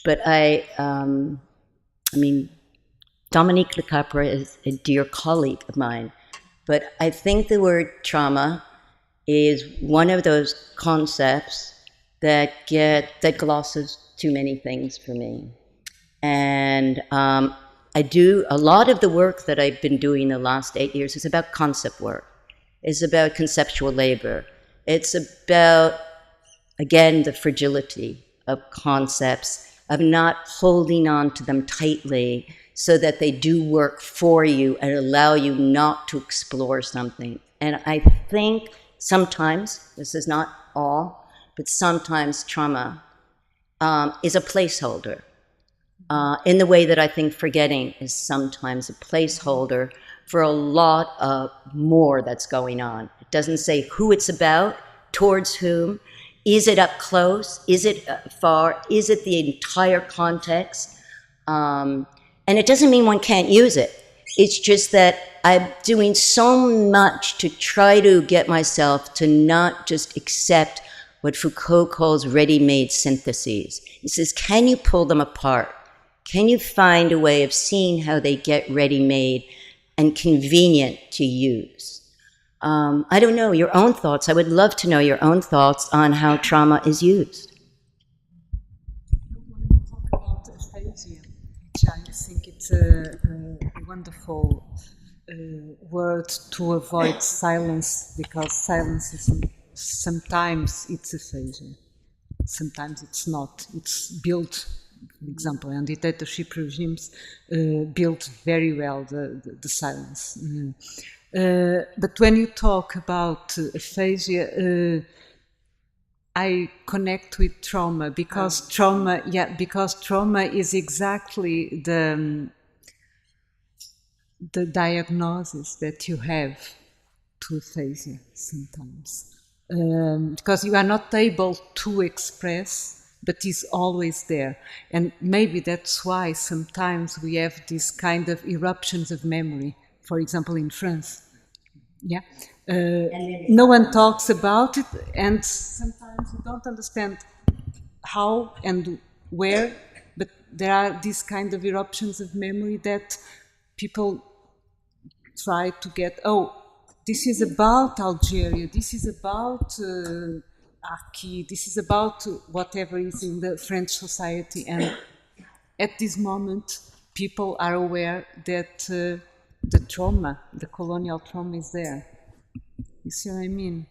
But I mean, Dominique Lecapre is a dear colleague of mine, but I think the word trauma is one of those concepts that glosses too many things for me. And I do a lot of the work that I've been doing the last 8 years is about concept work. It's about conceptual labor. It's about, again, the fragility of concepts, of not holding on to them tightly so that they do work for you and allow you not to explore something. And I think sometimes, this is not all, but sometimes trauma is a placeholder. In the way that I think forgetting is sometimes a placeholder for a lot of more that's going on. It doesn't say who it's about, towards whom. Is it up close? Is it far? Is it the entire context? And it doesn't mean one can't use it. It's just that I'm doing so much to try to get myself to not just accept what Foucault calls ready-made syntheses. He says, can you pull them apart? Can you find a way of seeing how they get ready-made and convenient to use? I don't know, your own thoughts. I would love to know your own thoughts on how trauma is used. When we talk about aphasia, which I think it's a wonderful word to avoid silence, because silence is sometimes it's aphasia, sometimes it's not. It's built, for example, and dictatorship regimes build very well the silence. But when you talk about aphasia, I connect with trauma because trauma is exactly the diagnosis that you have to aphasia sometimes. Because you are not able to express, but is always there. And maybe that's why sometimes we have these kind of eruptions of memory, for example, in France. Yeah. No one talks about it, and sometimes you don't understand how and where, but there are these kind of eruptions of memory that people try to get, oh, this is about Algeria, this is about Archi, this is about whatever is in the French society. And at this moment, people are aware that the trauma, the colonial trauma is there. You see what I mean?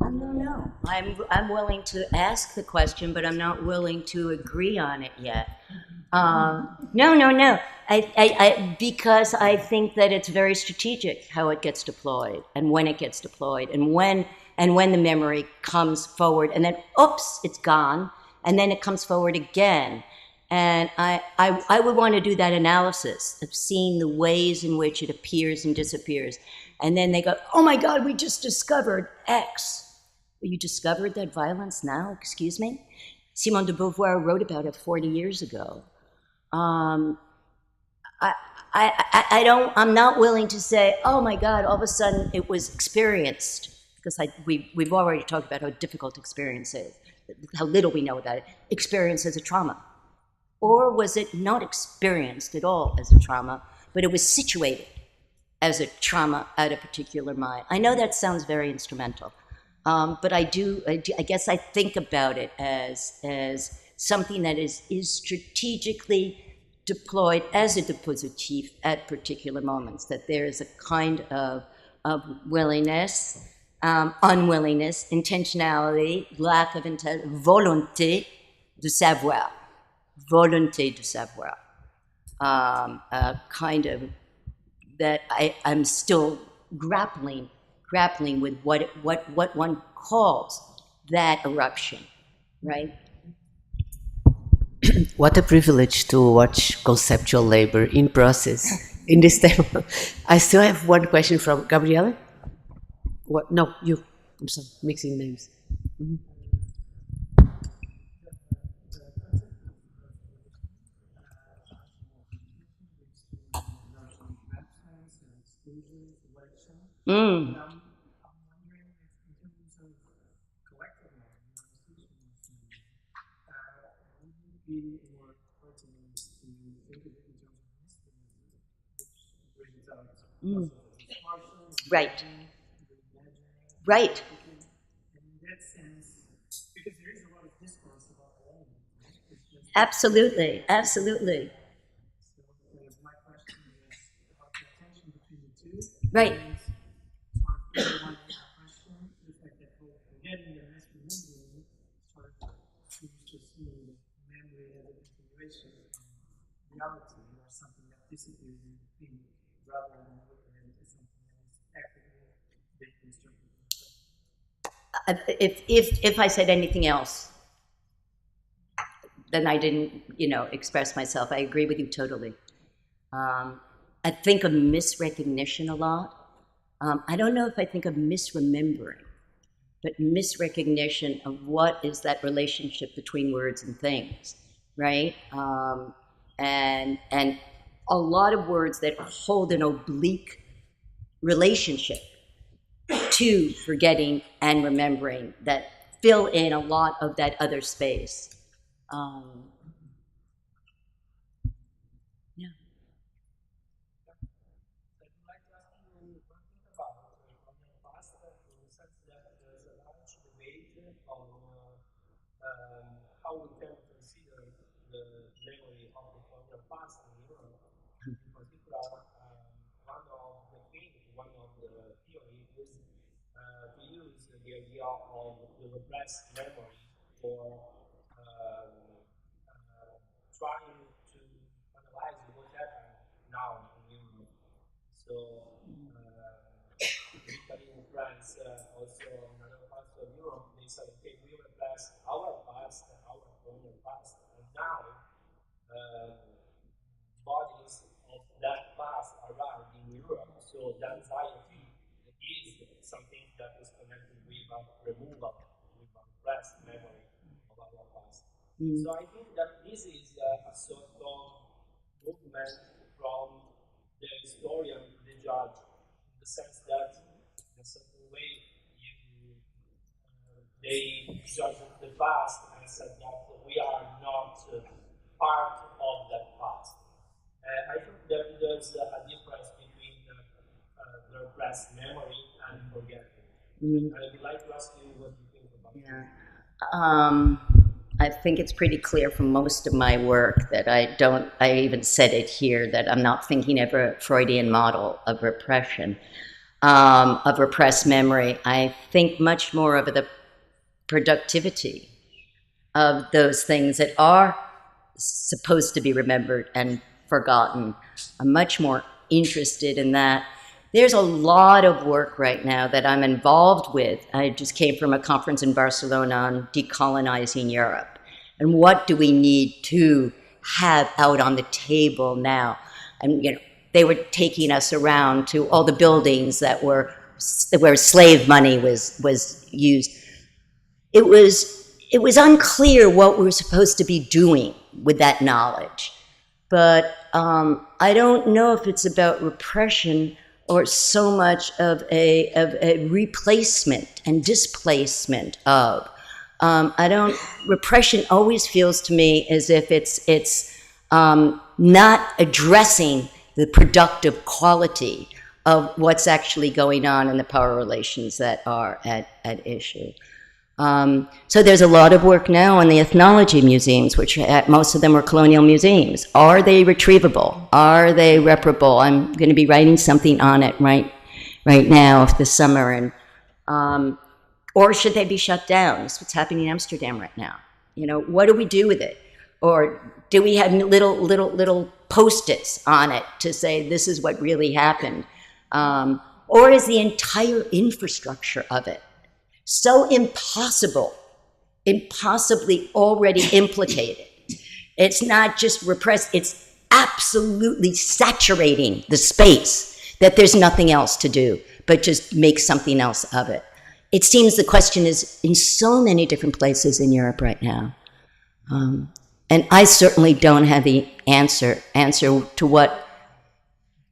I don't know. I'm willing to ask the question, but I'm not willing to agree on it yet. No. Because I think that it's very strategic how it gets deployed and when it gets deployed and when the memory comes forward and then oops, it's gone, and then it comes forward again. And I would want to do that analysis of seeing the ways in which it appears and disappears. And then they go, oh my God, we just discovered X. You discovered that violence now? Excuse me? Simone de Beauvoir wrote about it 40 years ago. I'm not willing to say, oh my God, all of a sudden it was experienced, because we've already talked about how difficult experience is, how little we know about it. Experience as a trauma. Or was it not experienced at all as a trauma, but it was situated as a trauma at a particular mind? I know that sounds very instrumental, but I guess I think about it as something that is strategically deployed as a dispositif at particular moments, that there is a kind of willingness, unwillingness, intentionality, lack of intent, volonté de savoir. Volonté de savoir, kind of that I'm still grappling with what one calls that eruption, right? What a privilege to watch conceptual labor in process in this table. I still have one question from Gabriela. What? No, you. I'm sorry, mixing names. Mm-hmm. Mm. I'm wondering if, in terms of collective knowledge, would it be more pertinent to think of it in terms of mysticism, which brings out Right. Right. And in that sense, because there is a lot of discourse about all of it. Absolutely. Absolutely. So my question is about the tension between the two. Right. One question, the fact that both forgetting and misremembering sort of seems to see memory as a continuation of reality or something that disappears in between, rather than looking at it as something that is actively being if I said anything else, then I didn't, express myself. I agree with you totally. I think of misrecognition a lot. I don't know if I think of misremembering, but misrecognition of what is that relationship between words and things, right? And a lot of words that hold an oblique relationship to forgetting and remembering that fill in a lot of that other space. Yeah. I'd like to ask you one thing about colonial past, in the sense that there's a large debate on how we can consider the memory of the colonial past in Europe. In particular, one of the theories is to use the idea of the repressed memory for trying to analyze what happened now in Europe. So, Italy and France, also in other parts of Europe, they said, okay, we repress our past, our colonial past, and now bodies of that past arrive in Europe. So the anxiety is something that is connected with a removal, with a repressed memory of our past. So I think that this is a sort of movement from the historian to the judge, in the sense that in a certain way they judge the past and said that we are not part of that past. I think that there's a difference between the repressed memory and forgetting. I would like to ask you what you think about that. I think it's pretty clear from most of my work that I even said it here, that I'm not thinking of a Freudian model of repression, of repressed memory. I think much more of the productivity of those things that are supposed to be remembered and forgotten. I'm much more interested in that. There's a lot of work right now that I'm involved with. I just came from a conference in Barcelona on decolonizing Europe. And what do we need to have out on the table now? And they were taking us around to all the buildings where slave money was used. It was unclear what we were supposed to be doing with that knowledge. But I don't know if it's about repression or so much of a replacement and displacement of. Repression always feels to me as if it's not addressing the productive quality of what's actually going on in the power relations that are at issue. So there's a lot of work now in the ethnology museums, which most of them are colonial museums. Are they retrievable? Are they reparable? I'm going to be writing something on it right now this summer, and or should they be shut down? That's what's happening in Amsterdam right now. What do we do with it? Or do we have little post-its on it to say this is what really happened? Or is the entire infrastructure of it so impossibly already implicated? It's not just repressed, it's absolutely saturating the space that there's nothing else to do but just make something else of it. It seems the question is in so many different places in Europe right now. And I certainly don't have the answer to what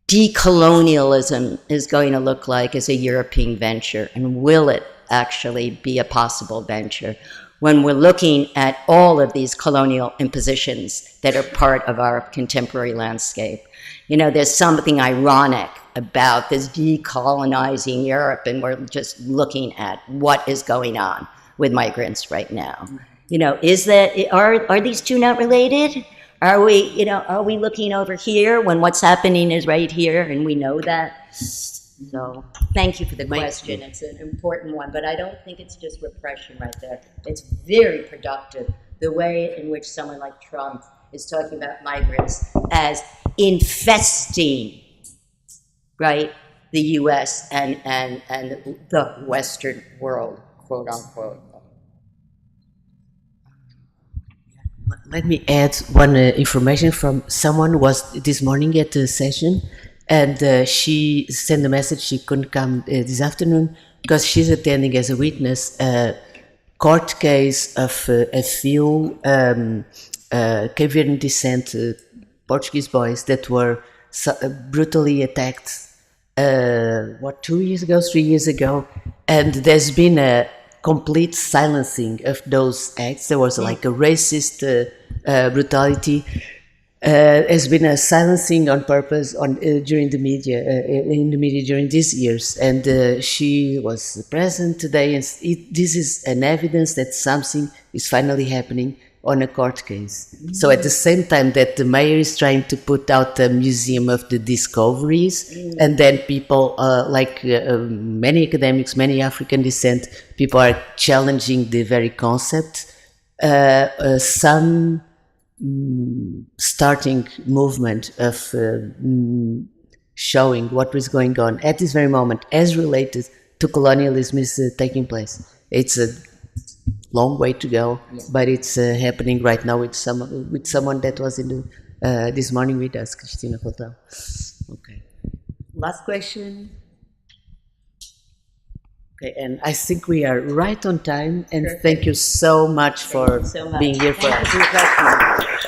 decolonialism is going to look like as a European venture, and will it actually be a possible venture when we're looking at all of these colonial impositions that are part of our contemporary landscape. There's something ironic about this decolonizing Europe, and we're just looking at what is going on with migrants right now. Are these two not related? Are we looking over here when what's happening is right here, and we know that? So thank you for the question. It's an important one, but I don't think it's just repression right there. It's very productive, the way in which someone like Trump is talking about migrants as infesting, right, the U.S. and the Western world, quote unquote. Let me add one information from someone who was this morning at the session, and she sent a message she couldn't come this afternoon because she's attending as a witness a court case of a few Cape Verdean descent Portuguese boys that were brutally attacked 3 years ago, and there's been a complete silencing of those acts. There was like a racist brutality. There's been a silencing on purpose during the media, in the media during these years, and she was present today, and this is an evidence that something is finally happening on a court case. So at the same time that the mayor is trying to put out a museum of the discoveries, and then people many academics, many African descent people are challenging the very concept, some starting movement of showing what was going on at this very moment as related to colonialism is taking place. It's a long way to go, but it's happening right now with someone that was in the this morning with us, Cristina Hotel. Okay. Last question. Okay, and I think we are right on time, and thank you so much for being here for us.